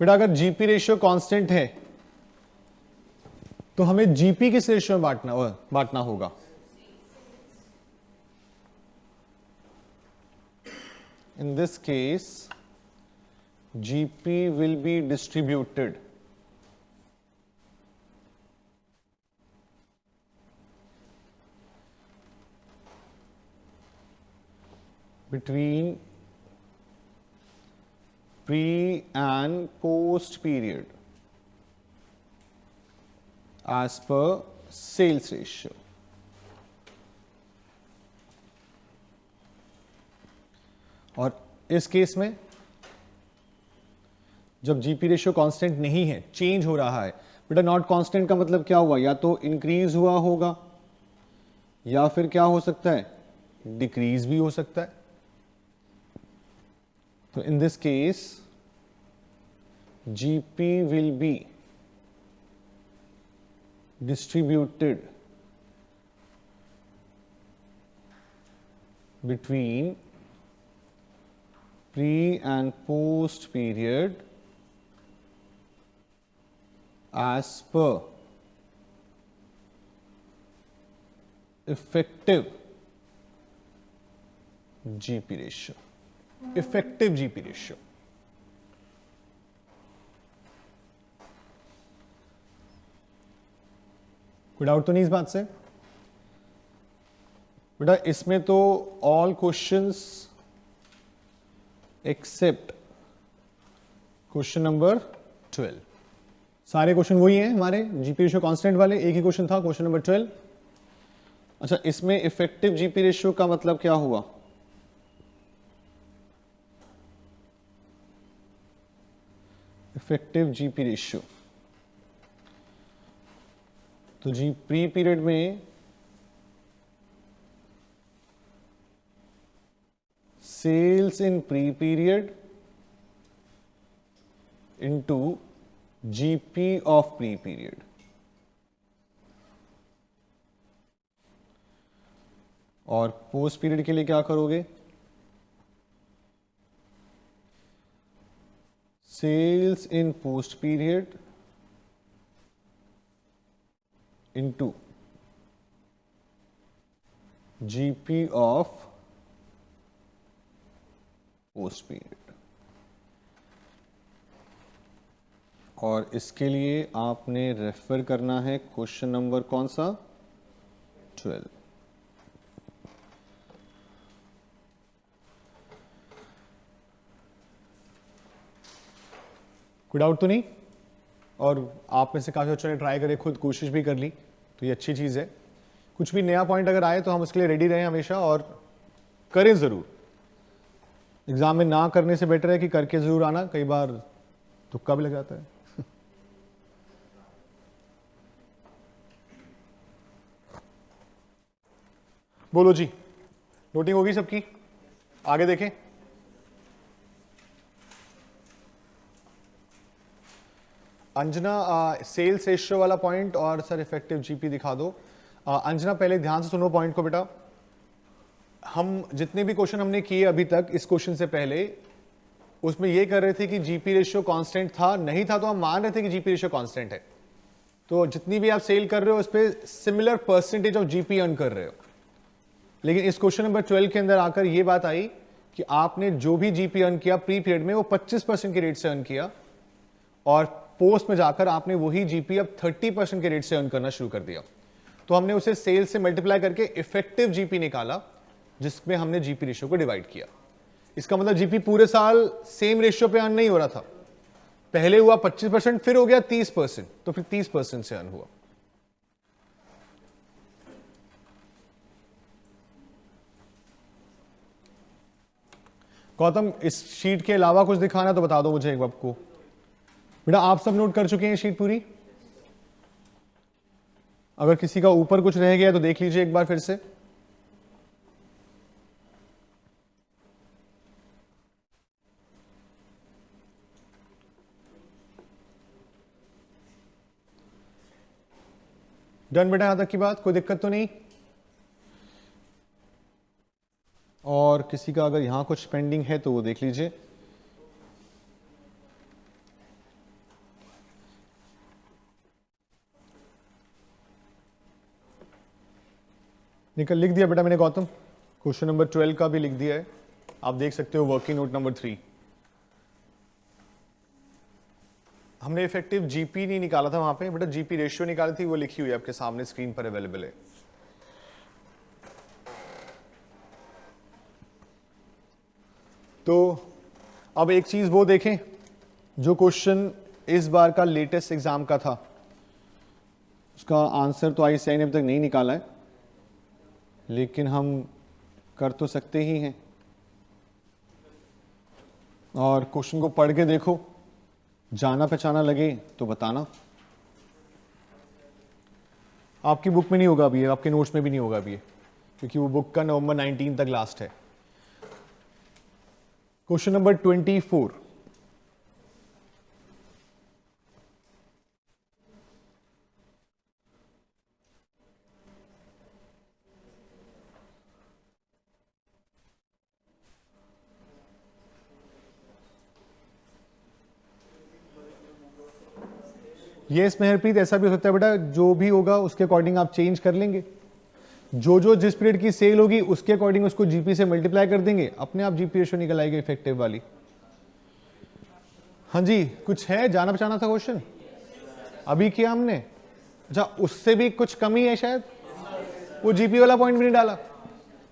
[SPEAKER 1] बेटा अगर जीपी रेशियो कांस्टेंट है तो हमें जीपी किस रेशियो में बांटना होगा? In this case GP will be distributed between pre and post period as per sales ratio. और इस केस में जब जीपी रेशियो कांस्टेंट नहीं है, चेंज हो रहा है बेटा, नॉट कांस्टेंट का मतलब क्या हुआ? या तो इंक्रीज हुआ होगा या फिर क्या हो सकता है, डिक्रीज भी हो सकता है. So in this case, GP will be distributed between pre and post period as per effective GP ratio. Effective GP ratio. कोई डाउट तो नहीं इस बात से? बेटा इसमें तो all questions except question number 12, सारे क्वेश्चन वही हैं हमारे जीपी रेशियो कांस्टेंट वाले. एक ही क्वेश्चन था, क्वेश्चन नंबर 12. अच्छा, इसमें इफेक्टिव जीपी रेशियो का मतलब क्या हुआ? इफेक्टिव जीपी रेशियो तो जी प्री पीरियड में sales in pre period into GP of pre period. और पोस्ट पीरियड के लिए क्या करोगे? Sales in post period into GP of post period. और इसके लिए आपने रेफर करना है क्वेश्चन नंबर कौन सा? 12. कोई डाउट तो नहीं? और आप में से काफ़ी बच्चों ने ट्राई करे, खुद कोशिश भी कर ली, तो ये अच्छी चीज़ है. कुछ भी नया पॉइंट अगर आए तो हम उसके लिए रेडी रहें हमेशा, और करें ज़रूर. एग्ज़ाम में ना करने से बेटर है कि करके ज़रूर आना. कई बार तुक्का भी लग जाता है. बोलो जी, नोटिंग होगी सबकी? आगे देखें. अंजना, सेल्स रेशियो वाला पॉइंट और सर इफेक्टिव जीपी दिखा दो. अंजना पहले ध्यान से सुनो पॉइंट को बेटा. हम जितने भी क्वेश्चन हमने किए अभी तक इस क्वेश्चन से पहले, उसमें ये कर रहे थे कि जीपी रेशियो कांस्टेंट था, नहीं था तो हम मान रहे थे कि जीपी रेशियो कांस्टेंट है. तो जितनी भी आप सेल कर रहे हो उस पर similar percentage of GP earn कर रहे हो. लेकिन इस क्वेश्चन नंबर 12 के अंदर आकर ये बात आई कि आपने जो भी जीपी अर्न किया प्री पीरियड में वो 25% के रेट से अर्न किया, और पोस्ट में जाकर आपने वही जीपी अब 30% के रेट से अर्न करना शुरू कर दिया। तो हमने उसे सेल्स से मल्टीप्लाई करके इफेक्टिव जीपी निकाला, जिसमें हमने जीपी रेशियो को डिवाइड किया। इसका मतलब जीपी पूरे साल सेम रेशियो पे अर्न नहीं हो रहा था, पहले हुआ 25%, फिर हो गया 30%, तो फिर 30% से अर्न हुआ। गौतम, इस शीट के अलावा कुछ दिखाना तो बता दो मुझे एक बार को। बेटा आप सब नोट कर चुके हैं शीट पूरी? अगर किसी का ऊपर कुछ रह गया तो देख लीजिए एक बार फिर से। डन बेटा, यहां तक की बात, कोई दिक्कत तो नहीं? और किसी का अगर यहां कुछ पेंडिंग है तो वो देख लीजिए। निकल लिख दिया बेटा मैंने गौतम, क्वेश्चन नंबर 12 का भी लिख दिया है, आप देख सकते हो वर्किंग नोट नंबर 3। हमने इफेक्टिव जीपी नहीं निकाला था वहां पे बेटा, जीपी रेशियो निकाली थी, वो लिखी हुई है आपके सामने स्क्रीन पर अवेलेबल है। तो अब एक चीज वो देखें, जो क्वेश्चन इस बार का लेटेस्ट एग्जाम का था उसका आंसर तो आईसीएआई ने अभी तक नहीं निकाला है, लेकिन हम कर तो सकते ही हैं। और क्वेश्चन को पढ़ के देखो, जाना पहचाना लगे तो बताना। आपकी बुक में नहीं होगा अभी, आपके नोट्स में भी नहीं होगा अभी, क्योंकि वो बुक का नवंबर 19 तक लास्ट है। क्वेश्चन नंबर 24, ये स्नेहरप्रीत ऐसा भी हो सकता है बेटा, जो भी होगा उसके अकॉर्डिंग आप चेंज कर लेंगे, जो जिस पीरियड की सेल होगी उसके अकॉर्डिंग उसको जीपी से मल्टीप्लाई कर देंगे, अपने आप जीपी रेशियो निकल आएगी इफेक्टिव वाली। हाँ जी, कुछ है? जाना पहचाना था क्वेश्चन अभी किया हमने? अच्छा, उससे भी कुछ कमी है शायद, वो जीपी वाला पॉइंट भी नहीं डाला।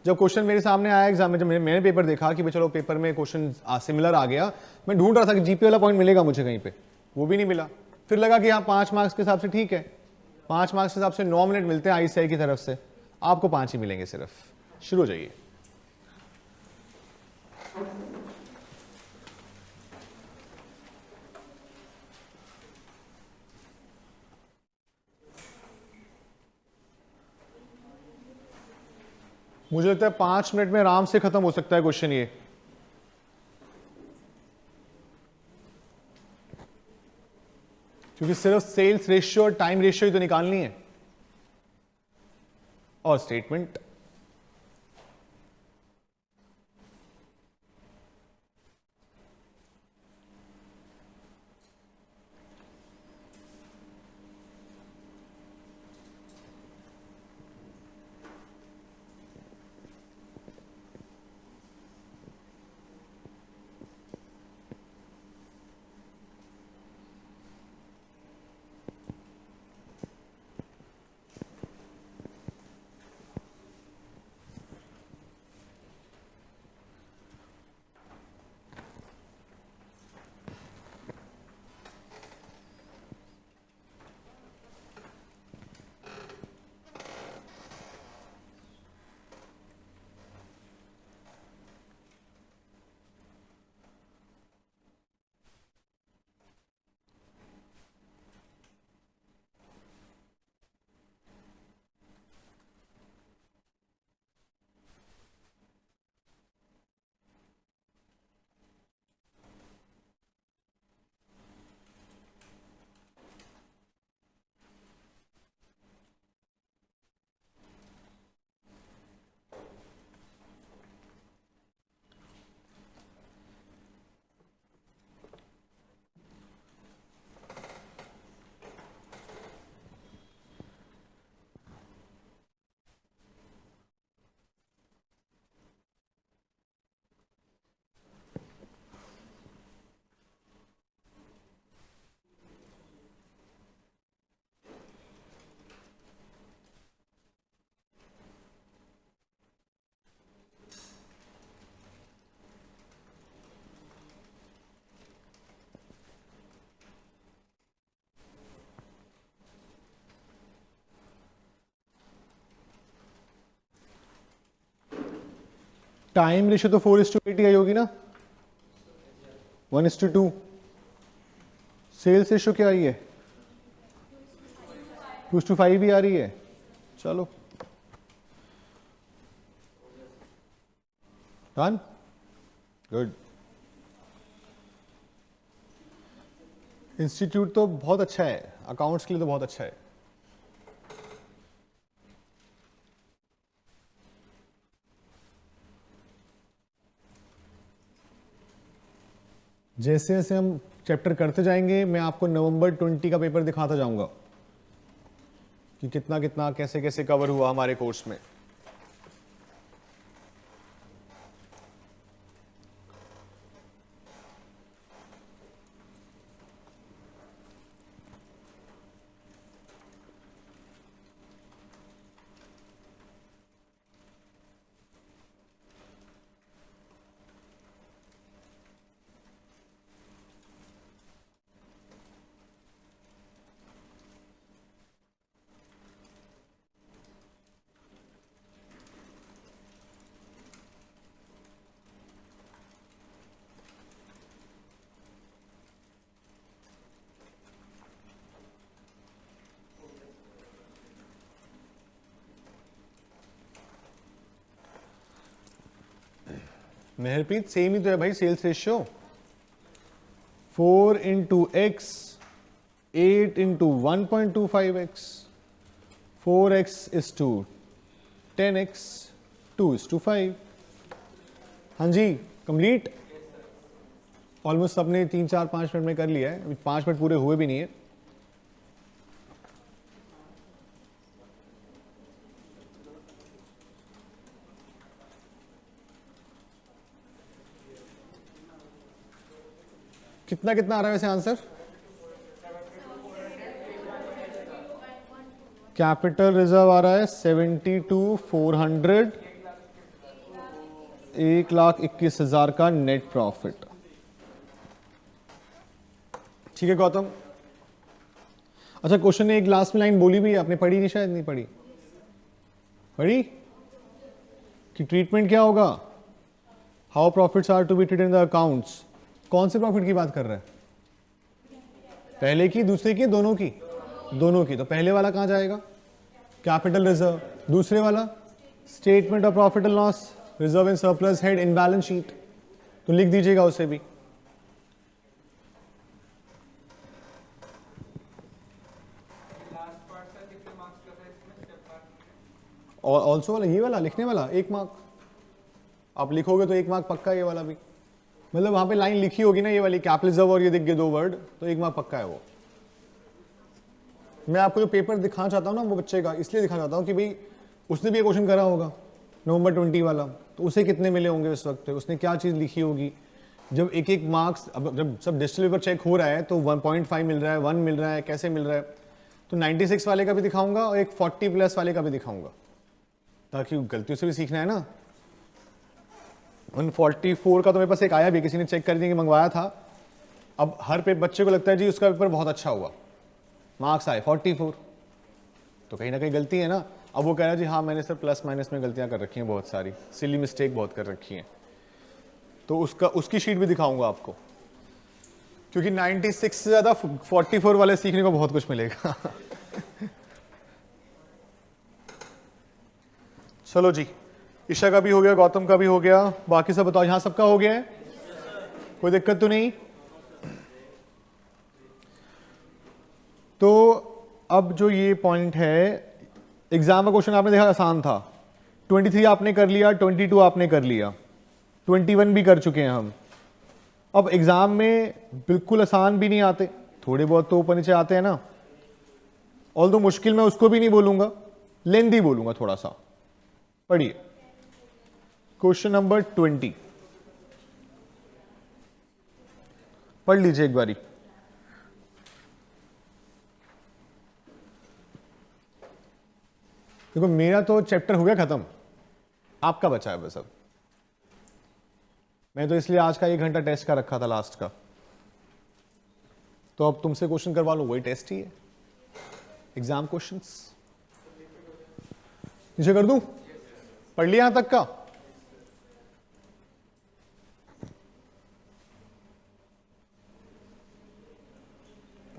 [SPEAKER 1] जब क्वेश्चन मेरे सामने आया एग्जाम में, जब मैंने पेपर देखा कि चलो पेपर में क्वेश्चन सिमिलर आ गया, मैं ढूंढ रहा था कि जीपी वाला पॉइंट मिलेगा मुझे कहीं पे, वो भी नहीं मिला। फिर लगा कि हाँ 5 मार्क्स के हिसाब से ठीक है, 5 मार्क्स के हिसाब से 9 मिनट मिलते हैं आईसीआई की तरफ से, आपको 5 ही मिलेंगे सिर्फ। शुरू हो जाइए। मुझे लगता है 5 मिनट में आराम से खत्म हो सकता है क्वेश्चन ये। क्योंकि सिर्फ सेल्स रेशियो और टाइम रेशियो ही तो निकालनी है, और स्टेटमेंट। टाइम रेशियो तो 4:8 ही आई होगी ना, 1:2। सेल्स रेशियो क्या आई है, 2:5 भी आ रही है। चलो डन, गुड। इंस्टीट्यूट तो बहुत अच्छा है, अकाउंट्स के लिए तो बहुत अच्छा है। जैसे जैसे हम चैप्टर करते जाएंगे मैं आपको नवंबर 20 का पेपर दिखाता जाऊंगा कि कितना कितना कैसे कैसे कवर हुआ हमारे कोर्स में। मेहरप्रीत सेम ही तो है भाई, sales ratio 4 into x 8 into 1.25x, 4x is to 10x, 2:5। हाँ जी कंप्लीट। ऑलमोस्ट सबने 3-4-5 मिनट में कर लिया है, 5 मिनट पूरे हुए भी नहीं है। कितना कितना आ रहा है वैसे आंसर? कैपिटल रिजर्व आ रहा है 72,400, 1,21,000 का नेट प्रॉफिट। ठीक है गौतम। अच्छा क्वेश्चन ने एक लास्ट में लाइन बोली भी है, आपने पढ़ी नहीं, शायद नहीं पढ़ी। पढ़ी कि ट्रीटमेंट क्या होगा, how profits are to be treated in the accounts. कौन से प्रॉफिट की बात कर रहा है, पहले की दूसरे की दोनों की? दोनों की। तो पहले वाला कहां जाएगा, कैपिटल रिजर्व। दूसरे वाला statement of profit and loss, reserve and surplus head in balance sheet. तो लिख दीजिएगा उसे भी। और ऑल्सो वाला, ये वाला लिखने वाला 1 मार्क आप लिखोगे तो 1 मार्क पक्का। ये वाला भी मतलब वहां पे लाइन लिखी होगी ना ये वाली, कैपिटल रिजर्व और ये दिख गए 2 वर्ड, तो 1 मार्क पक्का है वो। मैं आपको जो पेपर दिखाना चाहता हूँ ना वो बच्चे का इसलिए दिखाना चाहता हूँ कि भाई उसने भी ये क्वेश्चन करा होगा नवंबर 20 वाला, तो उसे कितने मिले होंगे उस वक्त, उसने क्या चीज़ लिखी होगी। जब एक एक मार्क्स, अब जब सब डिजिटल पेपर चेक हो रहा है तो 1.5 मिल रहा है, 1 मिल रहा है, कैसे मिल रहा है। तो 96 वाले का भी दिखाऊंगा और एक 40+ वाले का भी दिखाऊंगा, ताकि गलतियों से भी सीखना है ना। 144 का तो मेरे पास एक आया भी, किसी ने चेक कर दिया कि मंगवाया था। अब हर बच्चे को लगता है जी उसका पेपर बहुत अच्छा हुआ, मार्क्स आए 44, तो कहीं ना कहीं गलती है ना। अब वो कह रहा है जी हाँ मैंने सर प्लस माइनस में गलतियां कर रखी हैं, बहुत सारी सिली मिस्टेक बहुत कर रखी हैं। तो उसकी शीट भी दिखाऊंगा आपको, क्योंकि 96 से ज्यादा 44 वाले सीखने को बहुत कुछ मिलेगा। चलो जी, ईशा का भी हो गया, गौतम का भी हो गया, बाकी सब बताओ, यहां सबका हो गया है, कोई दिक्कत तो नहीं? तो अब जो ये पॉइंट है, एग्जाम का क्वेश्चन आपने देखा आसान था, 23 आपने कर लिया, 22 आपने कर लिया, 21 भी कर चुके हैं हम। अब एग्जाम में बिल्कुल आसान भी नहीं आते, थोड़े बहुत तो ऊपर नीचे आते हैं ना। ऑल दो मुश्किल मैं उसको भी नहीं बोलूंगा, लेंदी बोलूंगा थोड़ा सा। पढ़िए क्वेश्चन नंबर 20, पढ़ लीजिए एक बारी। देखो मेरा तो चैप्टर हो गया खत्म, आपका बचा है बस। अब मैं तो इसलिए आज का 1 घंटा टेस्ट का रखा था लास्ट का, तो अब तुमसे क्वेश्चन करवा लो, वही टेस्ट ही है, एग्जाम क्वेश्चंस। नीचे कर दूं, पढ़ लिया यहां तक का?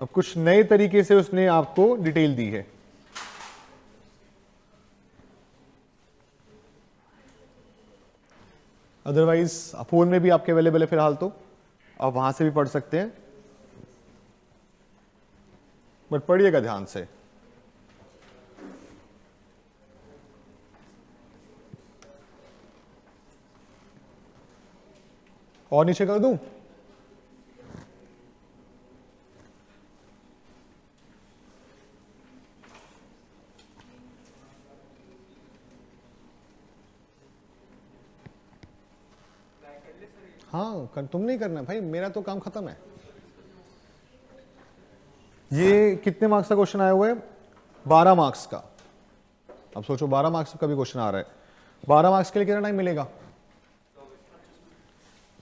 [SPEAKER 1] अब कुछ नए तरीके से उसने आपको डिटेल दी है। अदरवाइज फोन में भी आपके अवेलेबल है फिलहाल, तो आप वहां से भी पढ़ सकते हैं, बट पढ़िएगा ध्यान से। और नीचे कर दूं? हाँ तुम नहीं करना भाई, मेरा तो काम खत्म है। ये कितने मार्क्स का क्वेश्चन आया हुआ है? 12 मार्क्स का। अब सोचो 12 मार्क्स का भी क्वेश्चन आ रहा है, 12 मार्क्स के लिए कितना टाइम मिलेगा?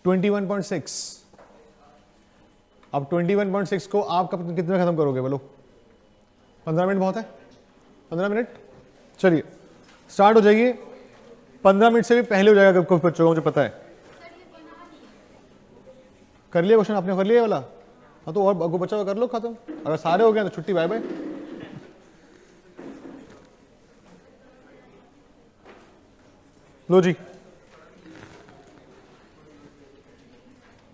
[SPEAKER 1] 21.6। अब 21.6 को आप कब कितने में खत्म करोगे बोलो? 15 मिनट बहुत है? 15 मिनट, चलिए स्टार्ट हो जाइए। 15 मिनट से भी पहले हो जाएगा कुछ बच्चों को, मुझे पता है। कर लिया क्वेश्चन आपने? कर लिया वाला? हाँ तो और बच्चा कर लो खत्म। अगर सारे हो गए तो छुट्टी, बाय बाय। लो जी,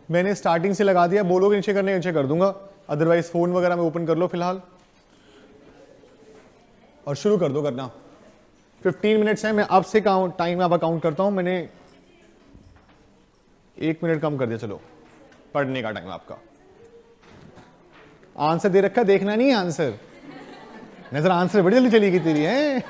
[SPEAKER 1] मैंने स्टार्टिंग से लगा दिया, बोलोगे नीचे करने नीचे कर दूंगा, अदरवाइज फोन वगैरह में ओपन कर लो फिलहाल और शुरू कर दो करना। 15 मिनट्स है, मैं अब से टाइम अब काउंट करता हूं। मैंने 1 मिनट कम कर दिया, चलो पढ़ने का टाइम आपका। आंसर दे रखा, देखना नहीं है आंसर, नजर आंसर बड़ी जल्दी चली गई तेरी है।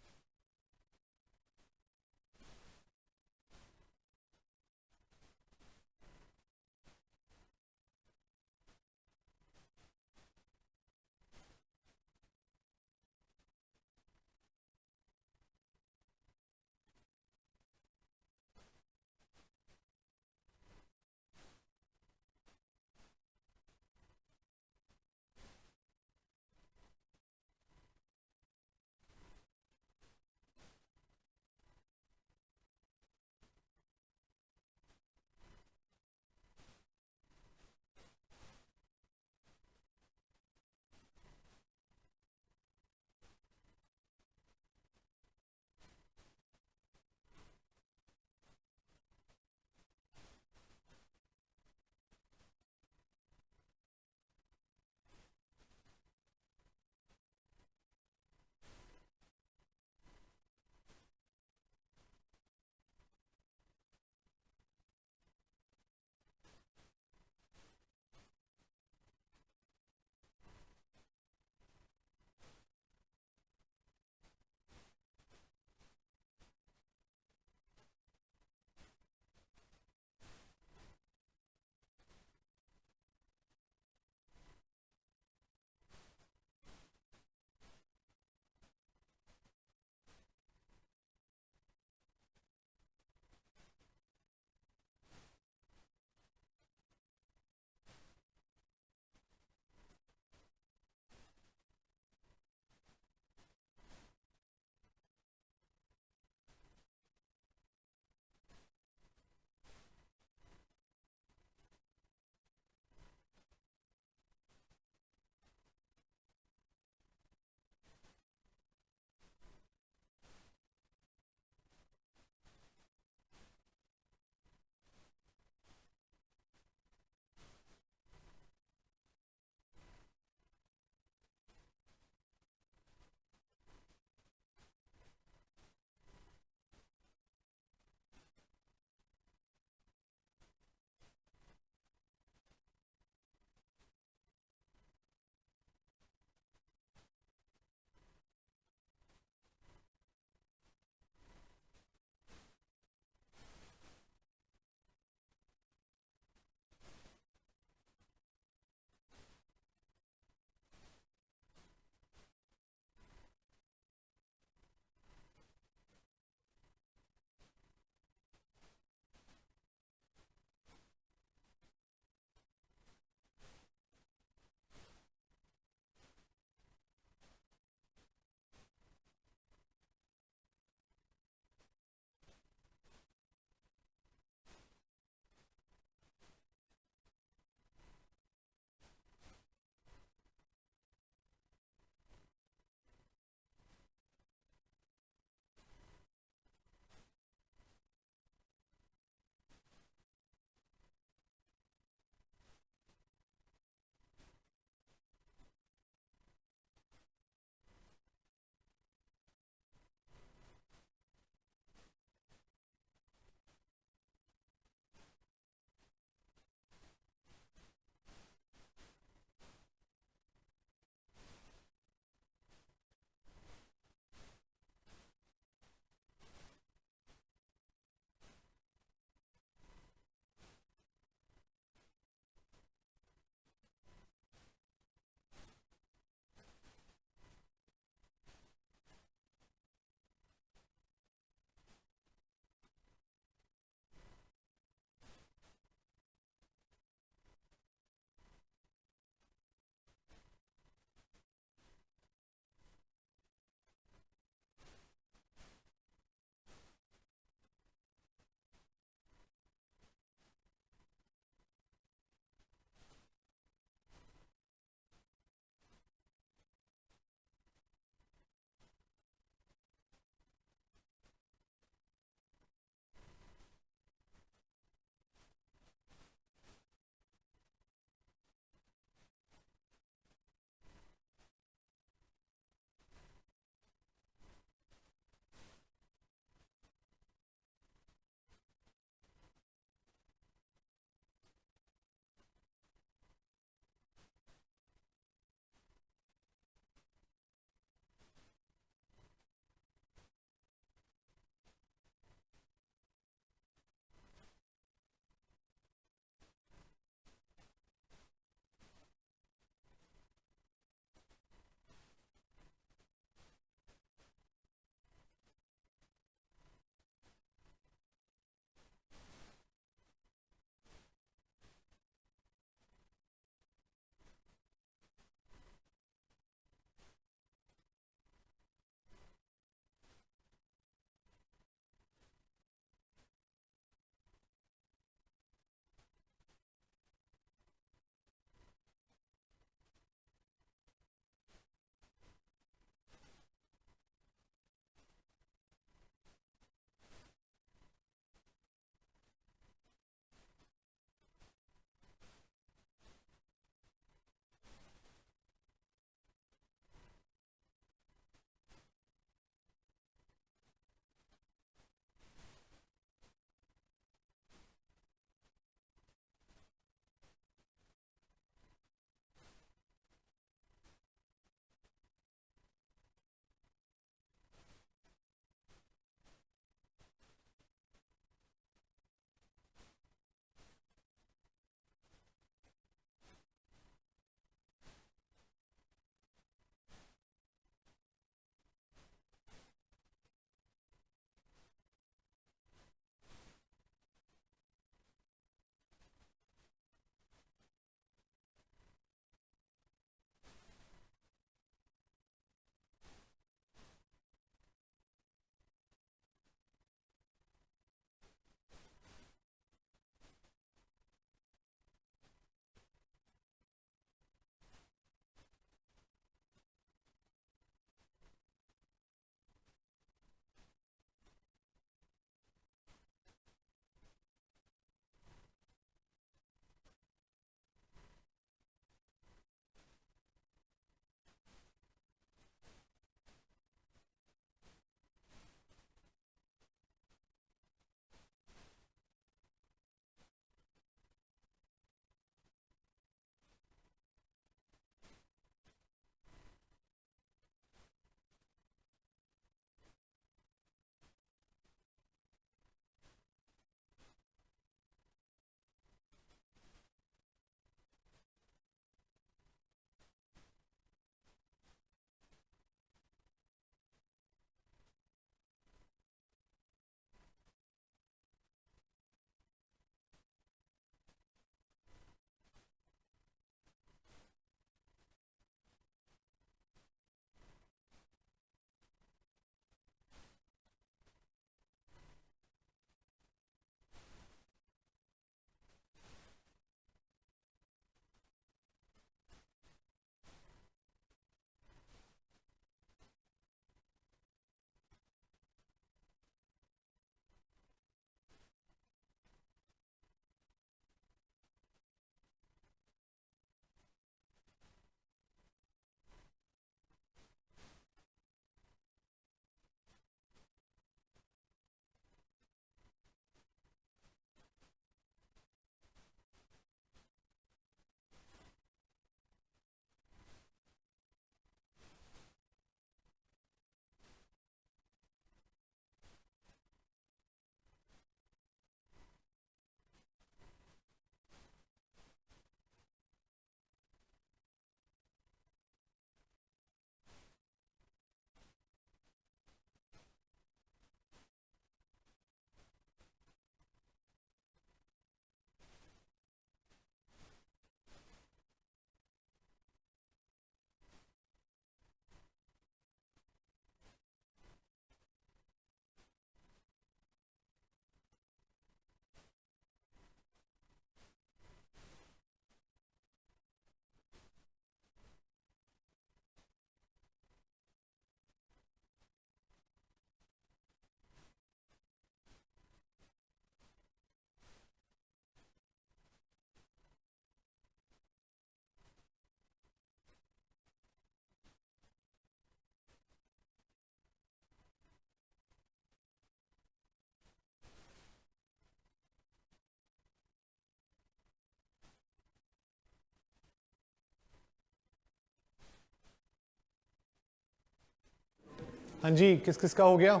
[SPEAKER 1] हाँ जी, किस किस का हो गया?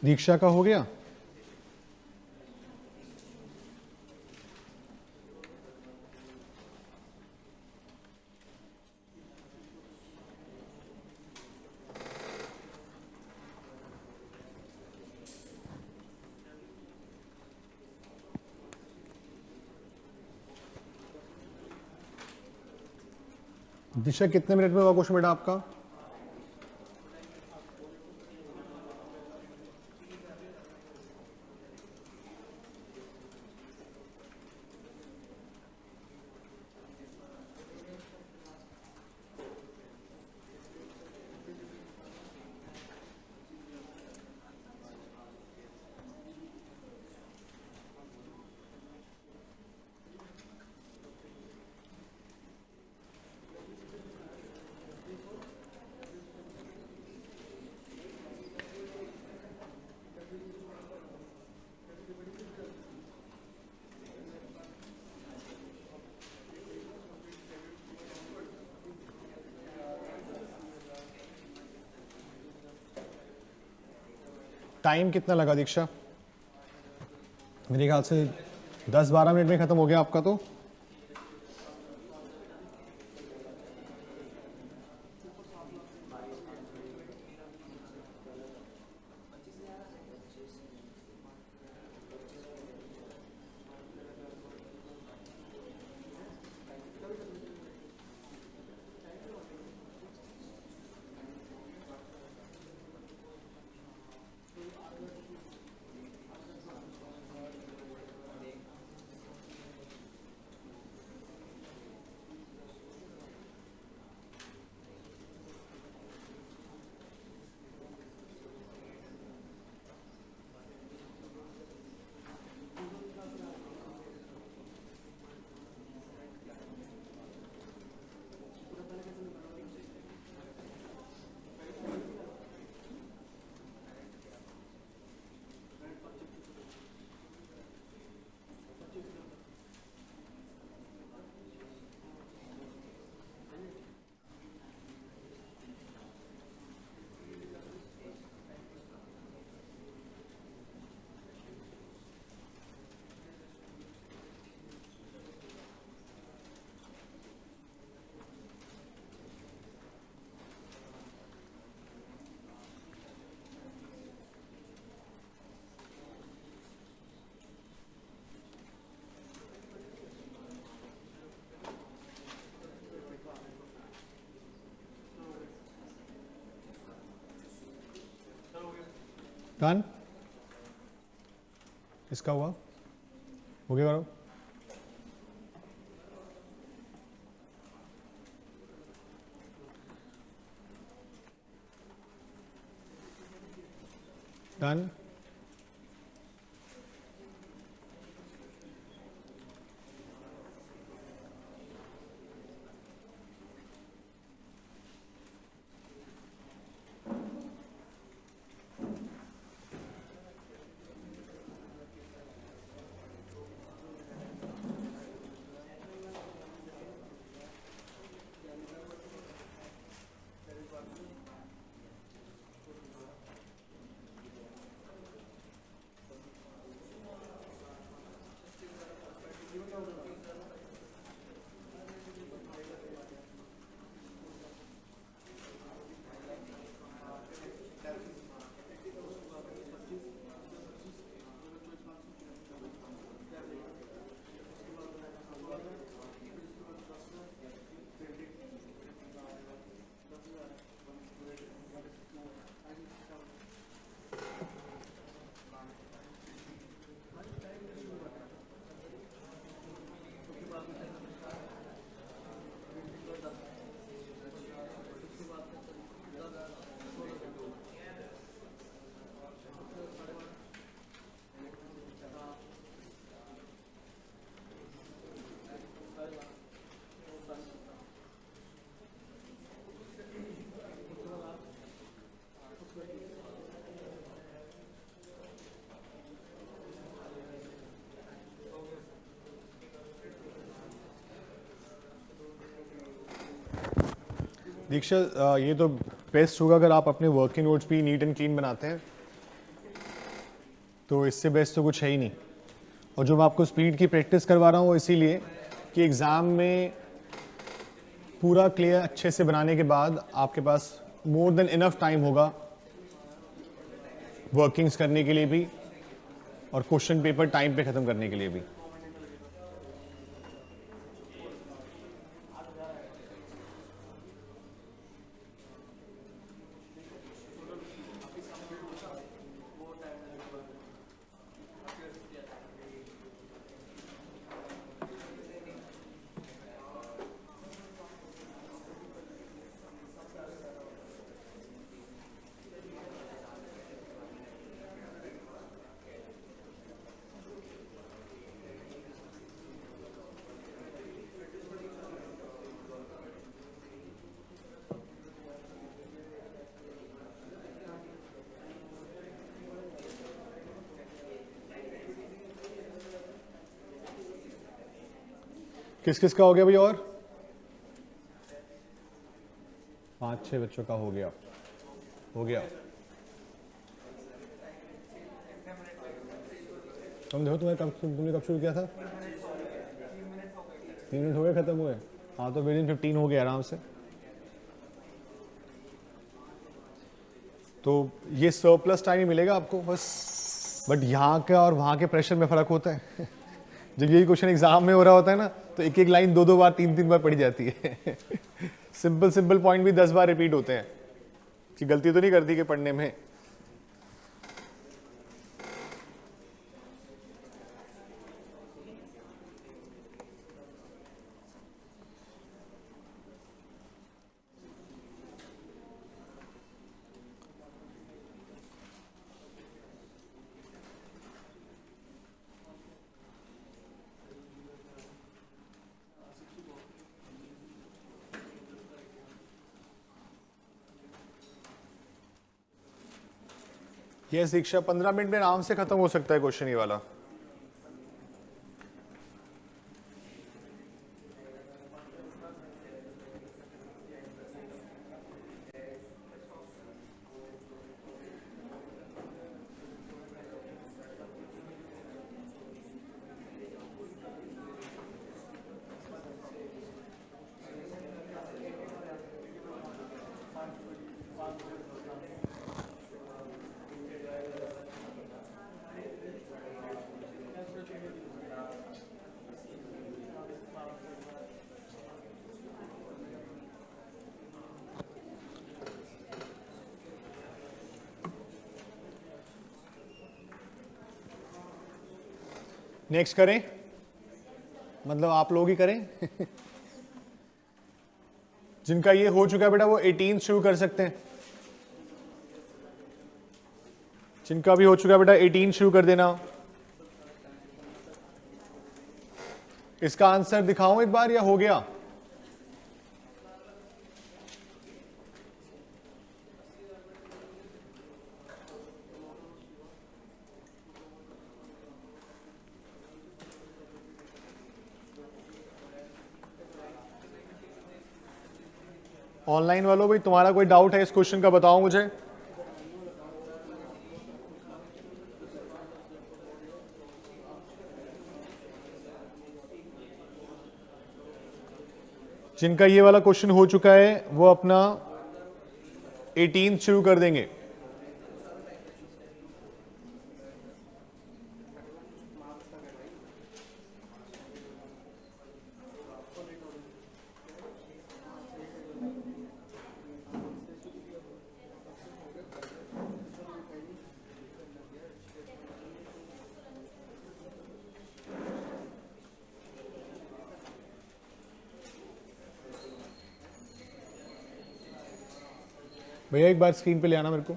[SPEAKER 1] दीक्षा का हो गया? दिशा कितने मिनट में हुआ क्वेश्चन बेटा आपका? टाइम कितना लगा दीक्षा? मेरे ख्याल से 10-12 मिनट में खत्म हो गया आपका तो। डन? इसका हुआ? हो गया करो। डन? दीक्षा, ये तो बेस्ट होगा अगर आप अपने वर्किंग नोट्स भी नीट एंड क्लीन बनाते हैं, तो इससे बेस्ट तो कुछ है ही नहीं। और जो मैं आपको स्पीड की प्रैक्टिस करवा रहा हूँ वो इसीलिए कि एग्ज़ाम में पूरा क्लियर अच्छे से बनाने के बाद आपके पास मोर देन इनफ टाइम होगा वर्किंग्स करने के लिए भी और क्वेश्चन पेपर टाइम पे ख़त्म करने के लिए भी। किस किस का हो गया भाई? और 5-6 बच्चों का हो गया। तुम देखो, तुमने कब शुरू किया था? 3 मिनट हो गए खत्म हुए। हाँ तो विदिन 15 हो गया आराम से। तो ये सरप्लस टाइम ही मिलेगा आपको बस। बट यहाँ का और वहाँ के प्रेशर में फ़र्क होता है। जब यही क्वेश्चन एग्जाम में हो रहा होता है ना, तो एक एक लाइन 2-2 बार 3-3 बार पढ़ी जाती है। सिंपल पॉइंट भी 10 बार रिपीट होते हैं कि गलती तो नहीं करती कि पढ़ने में। ये शिक्षा 15 मिनट में आराम से खत्म हो सकता है क्वेश्चन ये वाला। नेक्स्ट करें, मतलब आप लोग ही करें। जिनका ये हो चुका है बेटा वो 18 शुरू कर सकते हैं। जिनका भी हो चुका है बेटा 18 शुरू कर देना। इसका आंसर दिखाऊं एक बार या हो गया? ऑनलाइन वालों भाई, तुम्हारा कोई डाउट है इस क्वेश्चन का बताओ मुझे। जिनका ये वाला क्वेश्चन हो चुका है वो अपना 18 शुरू कर देंगे। भैया एक बार स्क्रीन पे ले आना मेरे को।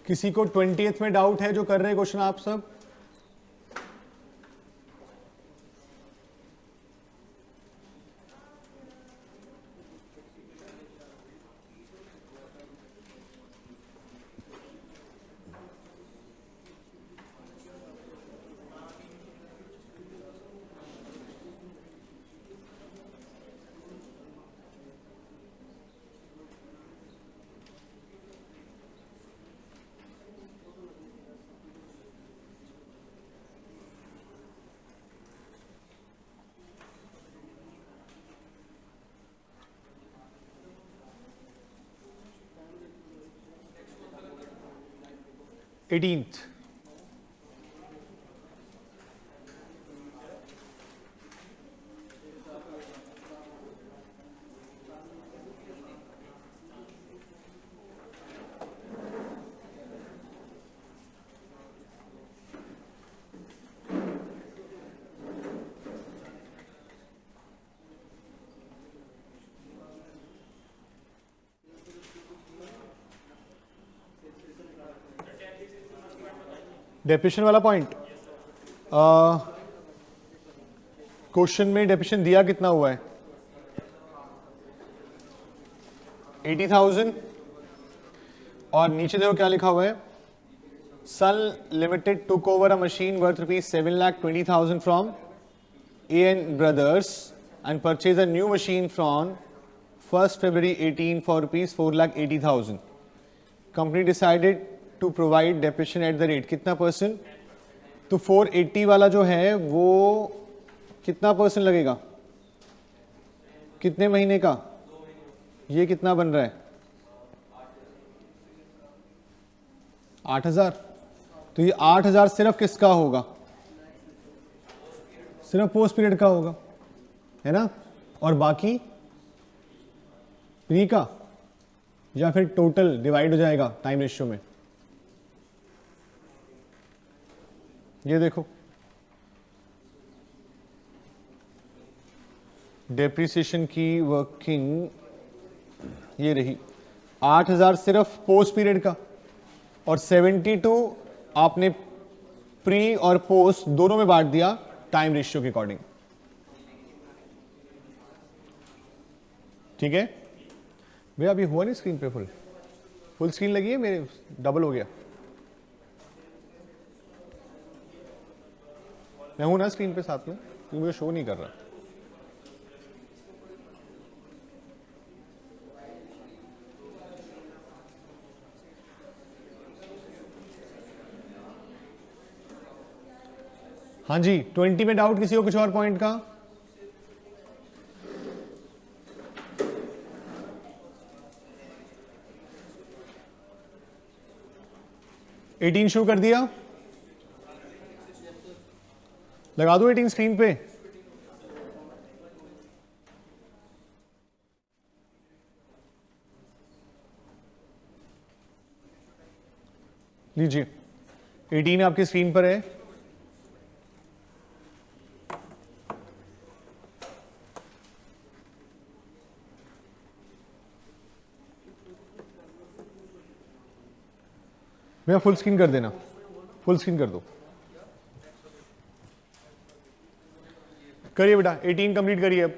[SPEAKER 1] किसी को 20th में डाउट है जो कर रहे हैं क्वेश्चन आप सब? 18th. डेप्रिशन वाला पॉइंट, क्वेश्चन में डेप्रिशन दिया कितना हुआ है? 80,000 और नीचे देखो क्या लिखा हुआ है, Sun Limited took over a machine worth ₹7,20,000 from AN Brothers and purchase a new machine from 1st February 18 for ₹4,80,000. Company decided to provide depreciation at the rate कितना परसेंट? तो 480 वाला जो है वो कितना परसेंट लगेगा, कितने महीने का? ये कितना बन रहा है? 8,000। तो ये 8,000 सिर्फ किसका होगा? सिर्फ पोस्ट पीरियड का होगा, है ना? और बाकी प्री का, या फिर टोटल डिवाइड हो जाएगा टाइम रेशियो में? ये देखो, डेप्रिसिएशन की वर्किंग ये रही, 8,000 सिर्फ पोस्ट पीरियड का, और 72 आपने प्री और पोस्ट दोनों में बांट दिया टाइम रेशियो के अकॉर्डिंग। ठीक है भैया, अभी हुआ नहीं स्क्रीन पे फुल स्क्रीन लगी है, मेरे डबल हो गया। मैं हूं ना स्क्रीन पे साथ में, क्योंकि मुझे शो नहीं कर रहा। हाँ जी, 20 में डाउट किसी को कुछ और पॉइंट का? एटीन शो कर दिया, लगा दो 18 स्क्रीन पे। लीजिए 18 आपकी स्क्रीन पर है। भैया फुल स्क्रीन कर देना, फुल स्क्रीन कर दो। करिए बेटा, 18 कंप्लीट करिए। अब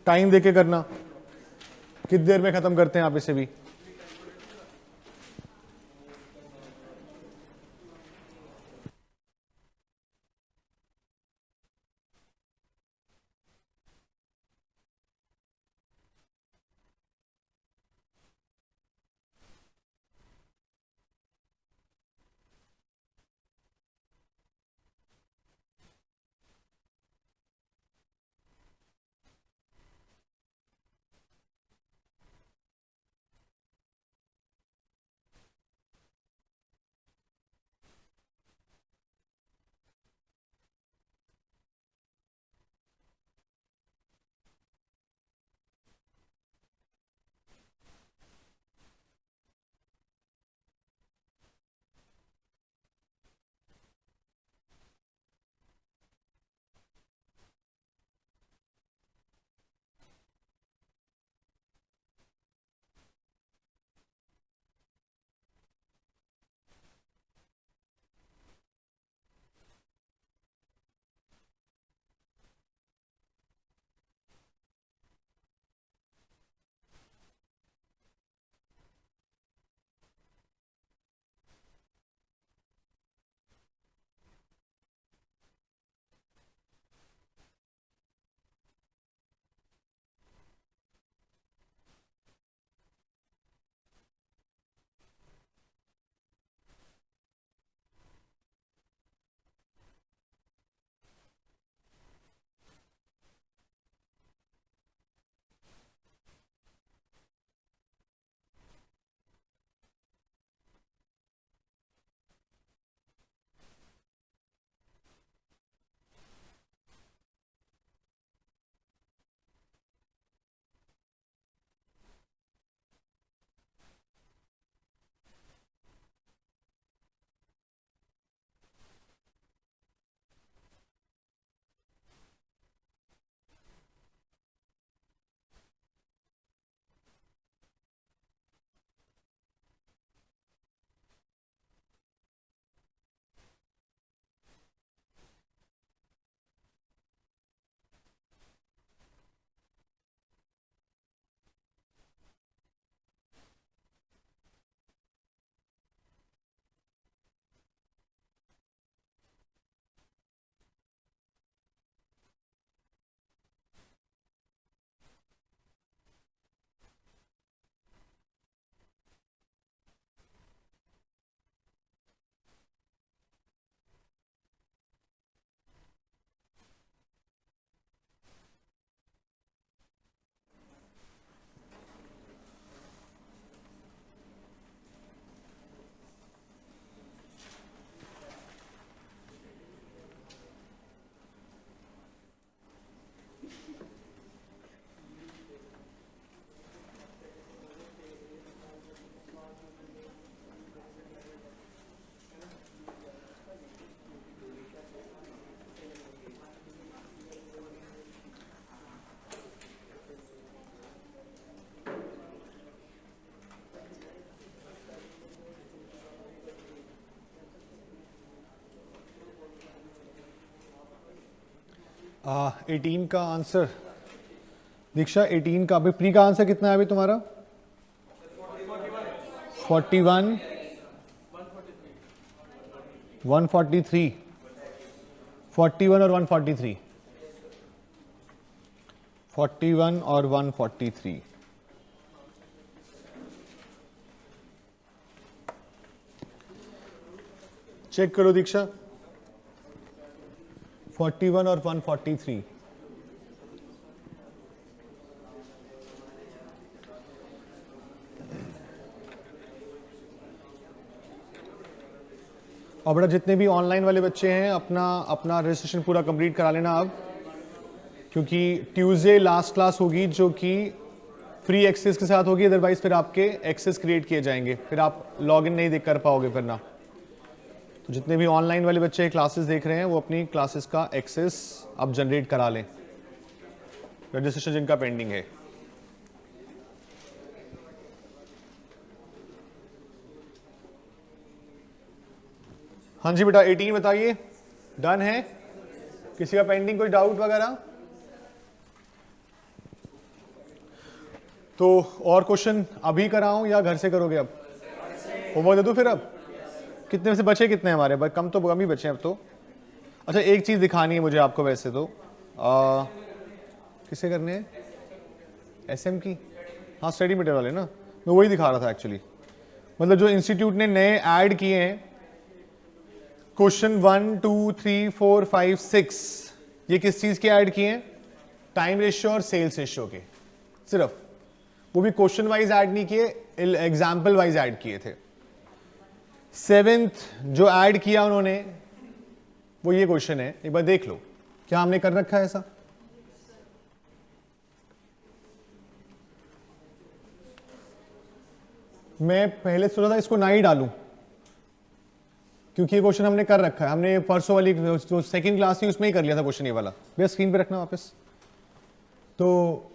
[SPEAKER 1] टाइम देके करना, कितनी देर में खत्म करते हैं आप इसे भी? 18 का आंसर दीक्षा, 18 का अभी प्री का आंसर कितना है अभी तुम्हारा? 41, 143, 41 और 143, 41 और 143। चेक करो दीक्षा, 41 और 143। और बेटा जितने भी ऑनलाइन वाले बच्चे हैं अपना रजिस्ट्रेशन पूरा कंप्लीट करा लेना अब, क्योंकि ट्यूसडे लास्ट क्लास होगी जो कि फ्री एक्सेस के साथ होगी, अदरवाइज फिर आपके एक्सेस क्रिएट किए जाएंगे, फिर आप लॉगिन नहीं कर पाओगे फिर ना। तो जितने भी ऑनलाइन वाले बच्चे क्लासेस देख रहे हैं वो अपनी क्लासेस का एक्सेस अब जनरेट करा लें, रजिस्ट्रेशन जिनका पेंडिंग है। हाँ जी बेटा 18 बताइए, डन है? किसी का पेंडिंग कोई डाउट वगैरह? तो और क्वेश्चन अभी कराऊं या घर से करोगे? अब होमवर्क दे दूं फिर? अब कितने से बचे, कितने हमारे भाई? कम तो कम ही बचे अब तो। अच्छा एक चीज दिखानी है मुझे आपको, वैसे तो किसे करने हैं? एसएम की? हाँ स्टडी मटेरियल वाले ना, मैं वही दिखा रहा था एक्चुअली। मतलब जो इंस्टीट्यूट ने नए ऐड किए हैं, क्वेश्चन 1 2 3 4 5 6, ये किस चीज के ऐड किए हैं? टाइम रेशियो और सेल्स रेशियो के, सिर्फ। वो भी क्वेश्चन वाइज ऐड नहीं किए, एग्जाम्पल वाइज ऐड किए थे। 7th जो ऐड किया उन्होंने वो ये क्वेश्चन है, एक बार देख लो, क्या हमने कर रखा है ऐसा? मैं पहले सोचा था इसको ना ही डालूं, क्योंकि ये क्वेश्चन हमने कर रखा है, हमने परसों वाली जो सेकंड क्लास थी उसमें ही कर लिया था क्वेश्चन ये वाला। भैया स्क्रीन पे रखना वापस। तो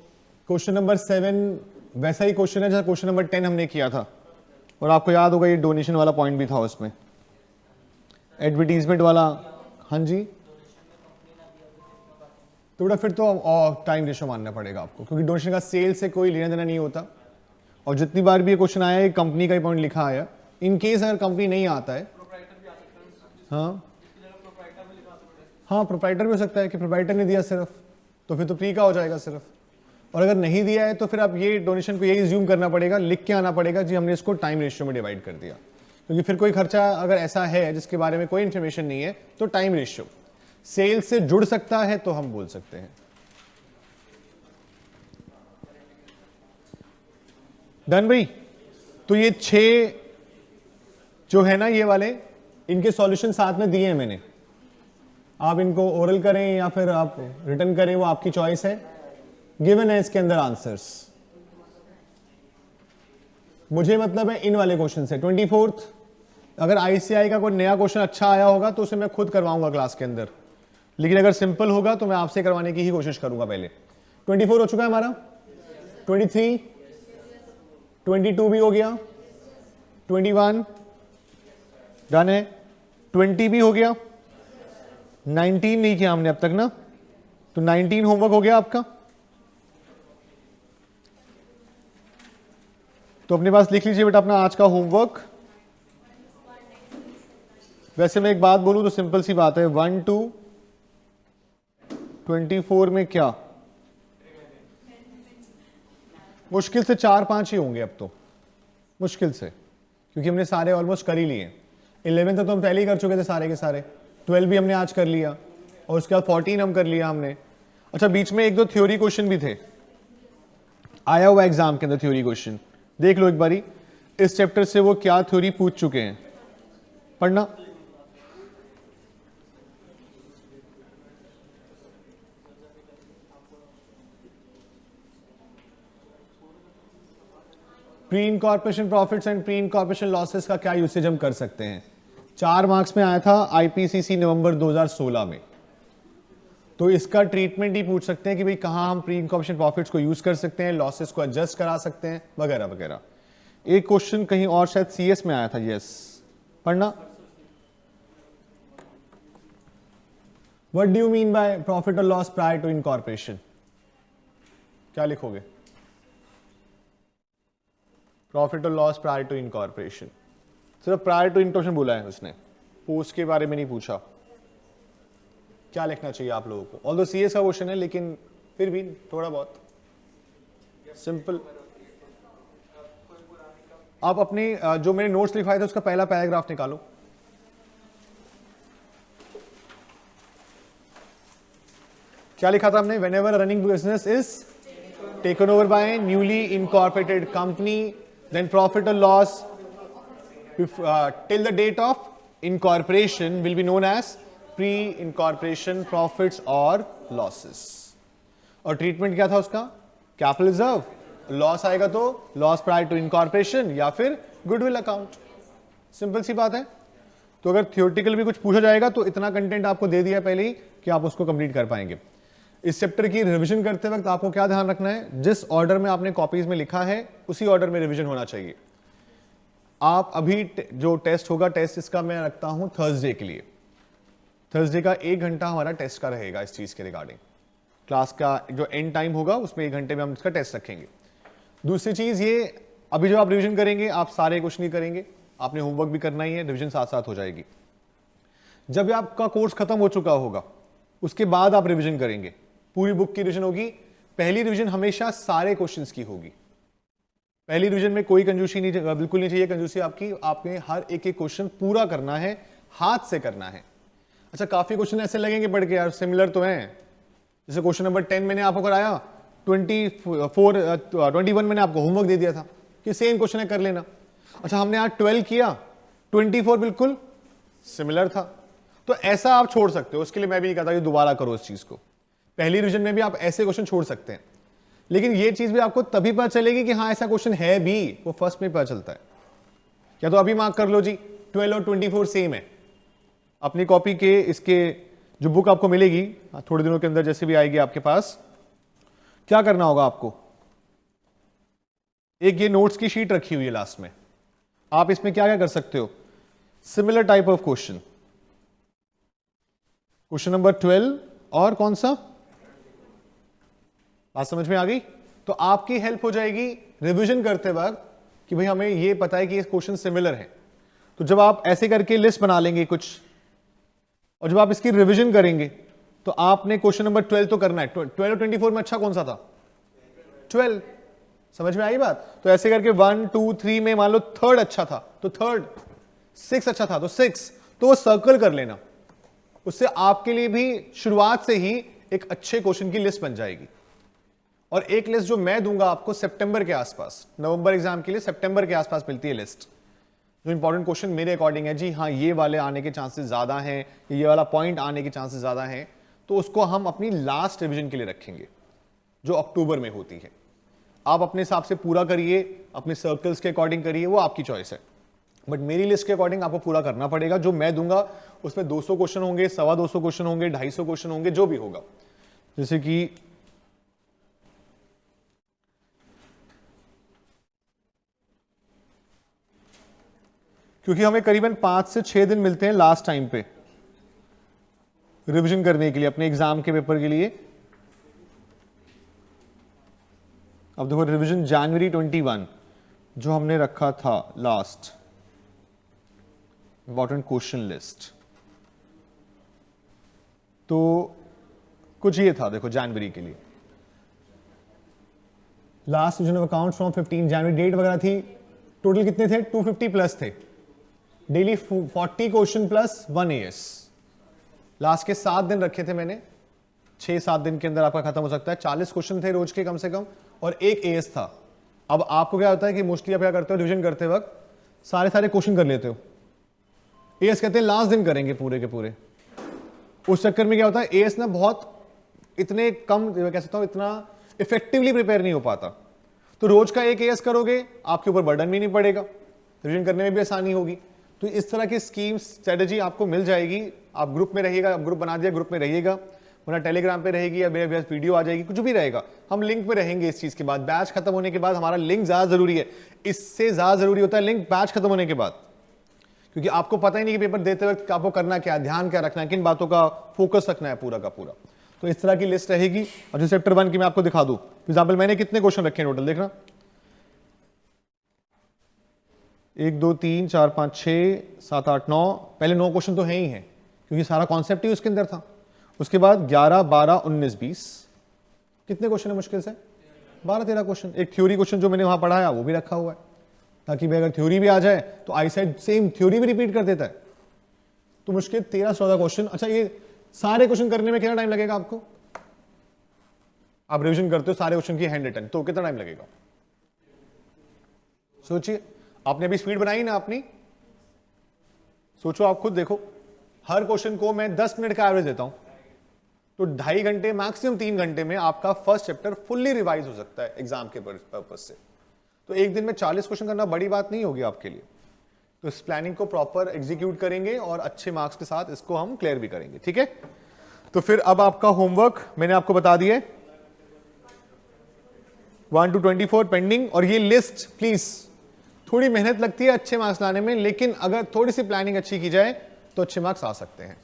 [SPEAKER 1] क्वेश्चन नंबर 7 वैसा ही क्वेश्चन है जैसा क्वेश्चन नंबर 10 हमने किया था, और आपको याद होगा ये डोनेशन वाला पॉइंट भी था उसमें, एडवर्टीजमेंट वाला। हाँ जी, तो बेटा फिर तो टाइम रेशियो मानना पड़ेगा आपको, क्योंकि डोनेशन का सेल से कोई लेना देना नहीं होता। और जितनी बार भी ये क्वेश्चन आया है कंपनी का ही पॉइंट लिखा आया, इन केस अगर कंपनी नहीं आता है। हाँ हाँ, प्रोप्राइटर भी हो सकता है कि प्रोप्राइटर ने दिया सिर्फ, तो फिर तो प्री का हो जाएगा सिर्फ। और अगर नहीं दिया है तो फिर आप ये डोनेशन को यही ज्यूम करना पड़ेगा, लिख के आना पड़ेगा जी हमने इसको टाइम रेशियो में डिवाइड कर दिया, क्योंकि फिर कोई खर्चा अगर ऐसा है जिसके बारे में कोई इंफॉर्मेशन नहीं है तो टाइम रेशियो सेल से जुड़ सकता है तो हम बोल सकते हैं। डन भाई? तो ये 6 जो है ना ये वाले, इनके सॉल्यूशन साथ में दिए हैं मैंने, आप इनको ओरल करें या फिर आप रिटर्न करें वो आपकी चॉइस है। गिवन है इसके अंदर आंसर्स, मुझे मतलब है इन वाले क्वेश्चन से। 24th अगर आईसीआई का कोई नया क्वेश्चन अच्छा आया होगा तो उसे मैं खुद करवाऊंगा क्लास के अंदर, लेकिन अगर सिंपल होगा तो मैं आपसे करवाने की ही कोशिश करूंगा पहले। 24 हो चुका है हमारा, 23, 22 भी हो गया, 21 डन है, 20 भी हो गया, 19 नहीं किया हमने अब तक ना, तो 19 होमवर्क हो गया आपका। तो अपने पास लिख लीजिए बेटा अपना आज का होमवर्क। वैसे मैं एक बात बोलूं तो सिंपल सी बात है, 1 to 24 में क्या मुश्किल से 4-5 ही होंगे अब तो, मुश्किल से, क्योंकि हमने सारे ऑलमोस्ट कर ही लिए। 11 तो हम पहले ही कर चुके थे सारे के सारे, 12 भी हमने आज कर लिया, और उसके बाद 14 हम कर लिया हमने। अच्छा बीच में 1-2 थ्योरी क्वेश्चन भी थे, आया हुआ एग्जाम के अंदर थ्योरी क्वेश्चन, देख लो एक बारी इस चैप्टर से वो क्या थ्योरी पूछ चुके हैं, पढ़ना। Pre incorporation profits and pre incorporation losses का क्या यूसेज हम कर सकते हैं। 4 मार्क्स में आया था आईपीसीसी नवंबर 2016 में, तो इसका ट्रीटमेंट ही पूछ सकते हैं कि भाई कहां हम प्री इनकॉर्पोरेशन प्रॉफिट्स को यूज कर सकते हैं, लॉसेस को एडजस्ट करा सकते हैं वगैरह वगैरह। एक क्वेश्चन कहीं और शायद सीएस में आया था, यस, पढ़ना। What do you mean by profit और लॉस प्रायर टू इनकॉर्पोरेशन? क्या लिखोगे? प्रॉफिट और लॉस प्रायर टू इनकॉर्पोरेशन, सिर्फ प्रायर टू इनकॉर्पोरेशन बोला है उसने, पोस्ट के बारे में नहीं पूछा। क्या लिखना चाहिए आप लोगों को? ऑल्दो सीएस का क्वेश्चन है लेकिन फिर भी थोड़ा बहुत सिंपल। आप अपने जो मैंने नोट्स लिखवाए थे उसका पहला पैराग्राफ निकालो। क्या लिखा था हमने? whenever a running business is taken over by a newly incorporated company, then profit or loss till the date of incorporation will be known as pre-incorporation profits or losses. और ट्रीटमेंट क्या था उसका? Capital reserve, loss आएगा तो loss prior to incorporation या फिर goodwill account. Simple सी बात है। तो अगर थियोरेटिकल भी कुछ पूछा जाएगा तो इतना कंटेंट आपको दे दिया पहले ही कि आप उसको कंप्लीट कर पाएंगे। इस चैप्टर की रिवीजन करते वक्त आपको क्या ध्यान रखना है? जिस ऑर्डर में आपने कॉपीज में लिखा है उसी ऑर्डर में रिवीजन होना चाहिए। आप अभी जो टेस्ट होगा, टेस्ट इसका मैं रखता हूं थर्सडे के लिए। थर्सडे का 1 घंटा हमारा टेस्ट का रहेगा इस चीज के रिगार्डिंग। क्लास का जो एंड टाइम होगा उसमें 1 घंटे में हम इसका टेस्ट रखेंगे। दूसरी चीज ये, अभी जो आप रिवीजन करेंगे आप सारे कुछ नहीं करेंगे, आपने होमवर्क भी करना ही है, रिवीजन साथ साथ हो जाएगी। जब आपका कोर्स खत्म हो चुका होगा उसके बाद आप रिवीजन करेंगे, पूरी बुक की रिवीजन होगी। पहली रिवीजन हमेशा सारे क्वेश्चंस की होगी। पहली रिवीजन में कोई कंजूसी नहीं, बिल्कुल नहीं चाहिए कंजूसी आपकी। आपने हर एक एक क्वेश्चन पूरा करना है, हाथ से करना है। अच्छा, काफी क्वेश्चन ऐसे लगेंगे पढ़ के यार सिमिलर तो हैं, जैसे क्वेश्चन नंबर 10 मैंने आपको कराया, 21 मैंने आपको होमवर्क दे दिया था कि सेम क्वेश्चन है, कर लेना। अच्छा, हमने आज 12 किया, 24 बिल्कुल सिमिलर था। तो ऐसा आप छोड़ सकते हो, उसके लिए मैं भी नहीं कहता कि दोबारा करो इस चीज को। पहली रिवीजन में भी आप ऐसे क्वेश्चन छोड़ सकते हैं, लेकिन ये चीज भी आपको तभी पता चलेगी कि हाँ ऐसा क्वेश्चन है भी, वो फर्स्ट में पता चलता है। क्या तो अभी मार्क कर लो जी, 12 और 24 सेम है। अपनी कॉपी के इसके जो बुक आपको मिलेगी थोड़े दिनों के अंदर, जैसे भी आएगी आपके पास, क्या करना होगा आपको? एक ये नोट्स की शीट रखी हुई है लास्ट में, आप इसमें क्या क्या कर सकते हो? Similar type of question, question number 12 और कौन सा, बात समझ में आ गई? तो आपकी हेल्प हो जाएगी रिवीजन करते वक्त कि भाई हमें ये पता है कि ये क्वेश्चन सिमिलर है। तो जब आप ऐसे करके लिस्ट बना लेंगे कुछ, और जब आप इसकी रिवीजन करेंगे तो आपने क्वेश्चन नंबर 12 तो करना है। 12 और 24 में अच्छा कौन सा था? 12। समझ में आई बात? तो ऐसे करके 1 2 3 में मान लो थर्ड अच्छा था तो थर्ड, 6 अच्छा था तो 6, तो वो सर्कल कर लेना। उससे आपके लिए भी शुरुआत से ही एक अच्छे क्वेश्चन की लिस्ट बन जाएगी। और एक लिस्ट जो मैं दूंगा आपको सितंबर के आसपास, नवंबर एग्जाम के लिए सितंबर के आसपास मिलती है लिस्ट, जो इंपॉर्टेंट क्वेश्चन मेरे अकॉर्डिंग है जी, हाँ ये वाले आने के चांसेस ज्यादा हैं, ये वाला पॉइंट आने के चांसेस ज्यादा हैं, तो उसको हम अपनी लास्ट रिवीजन के लिए रखेंगे जो अक्टूबर में होती है। आप अपने हिसाब से पूरा करिए, अपने सर्कल्स के अकॉर्डिंग करिए, वो आपकी चॉइस है, बट मेरी लिस्ट के अकॉर्डिंग आपको पूरा करना पड़ेगा। जो मैं दूंगा उसमें 200 क्वेश्चन होंगे, 250 क्वेश्चन होंगे, 250 क्वेश्चन होंगे, जो भी होगा। जैसे कि क्योंकि हमें करीबन 5 से 6 दिन मिलते हैं लास्ट टाइम पे रिवीजन करने के लिए अपने एग्जाम के पेपर के लिए। अब देखो रिवीजन जनवरी 21 जो हमने रखा था लास्ट, इंपॉर्टेंट क्वेश्चन लिस्ट, तो कुछ ये था। देखो जनवरी के लिए last revision of accounts from 15 January, date वगैरह थी। टोटल कितने थे? 250 प्लस थे। Daily 40 question plus 1 AS. Last के 7 दिन रखे थे मैंने, 6-7 दिन के अंदर आपका खत्म हो सकता है। 40 क्वेश्चन थे रोज के कम से कम, और 1 एएस था। अब आपको क्या होता है कि मोस्टली आप क्या करते हो, रिवीजन करते वक्त सारे क्वेश्चन कर लेते हो। एएस कहते हैं लास्ट दिन करेंगे पूरे के पूरे। उस चक्कर में क्या होता है, एएस ना बहुत इतने कम, कह सकता हूं इतना इफेक्टिवली प्रिपेयर नहीं हो पाता। तो रोज का 1 एएस करोगे, आपके ऊपर बर्डन भी नहीं पड़ेगा, रिवीजन करने में भी आसानी होगी। तो इस तरह की स्कीम स्ट्रेटजी आपको मिल जाएगी। आप ग्रुप में रहिएगा, आप ग्रुप बना दिया, ग्रुप में रहिएगा, वरना टेलीग्राम पे रहेगी या मेरे वीडियो आ जाएगी, कुछ भी रहेगा, हम लिंक पे रहेंगे इस चीज के बाद। बैच खत्म होने के बाद हमारा लिंक ज्यादा जरूरी है, इससे ज्यादा जरूरी होता है लिंक बैच खत्म होने के बाद, क्योंकि आपको पता ही नहीं कि पेपर देते वक्त आपको करना क्या है, ध्यान क्या रखना है, किन बातों का फोकस रखना है पूरा का पूरा। तो इस तरह की लिस्ट रहेगी। और जो चैप्टर 1 की मैं आपको दिखा दूं, एग्जाम्पल मैंने कितने क्वेश्चन रखे हैं टोटल, देखना 1 2 3 4 5 6 7 8 9, पहले 9 क्वेश्चन तो है ही हैं क्योंकि सारा कॉन्सेप्ट ही उसके अंदर था। उसके बाद 11 12 19 20, कितने क्वेश्चन है मुश्किल से 12 13 क्वेश्चन। एक थ्योरी क्वेश्चन जो मैंने वहां पढ़ाया वो भी रखा हुआ है, ताकि भाई अगर थ्योरी भी आ जाए तो आई साइड सेम थ्योरी भी रिपीट कर देता है। तो मुश्किल 13 14 क्वेश्चन। अच्छा, ये सारे क्वेश्चन करने में कितना टाइम लगेगा आपको? आप रिवीजन करते हो सारे क्वेश्चन की हैंड रिटन, तो कितना टाइम लगेगा सोचिए। आपने अभी स्पीड बनाई ना अपनी, सोचो आप खुद देखो। हर क्वेश्चन को मैं 10 मिनट का एवरेज देता हूं, तो 2.5 घंटे मैक्सिमम 3 घंटे में आपका फर्स्ट चैप्टर फुल्ली रिवाइज हो सकता है एग्जाम के पर्पज से। तो एक दिन में 40 क्वेश्चन करना बड़ी बात नहीं होगी आपके लिए। तो इस प्लानिंग को प्रॉपर एग्जीक्यूट करेंगे और अच्छे मार्क्स के साथ इसको हम क्लियर भी करेंगे, ठीक है। तो फिर अब आपका होमवर्क मैंने आपको बता दिया 1 to 24 पेंडिंग। और ये लिस्ट प्लीज, थोड़ी मेहनत लगती है अच्छे मार्क्स लाने में, लेकिन अगर थोड़ी सी प्लानिंग अच्छी की जाए तो अच्छे मार्क्स आ सकते हैं।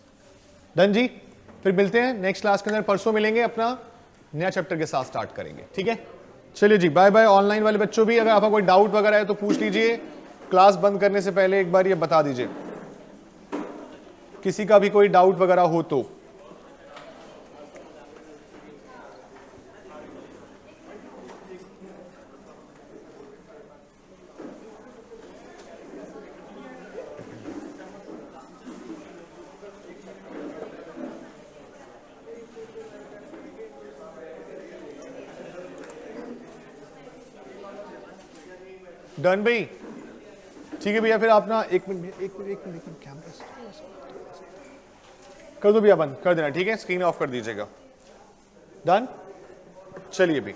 [SPEAKER 1] डन जी, फिर मिलते हैं नेक्स्ट क्लास के अंदर, परसों मिलेंगे, अपना नया चैप्टर के साथ स्टार्ट करेंगे, ठीक है। चलिए जी, बाय बाय। ऑनलाइन वाले बच्चों भी अगर आपका कोई डाउट वगैरह है तो पूछ लीजिए। क्लास बंद करने से पहले एक बार ये बता दीजिए किसी का भी कोई डाउट वगैरह हो तो। डन भाई, ठीक है भैया। फिर आप ना एक मिनट कैमरा कर दो भैया, बंद कर देना, ठीक है। स्क्रीन ऑफ कर दीजिएगा। डन, चलिए भी।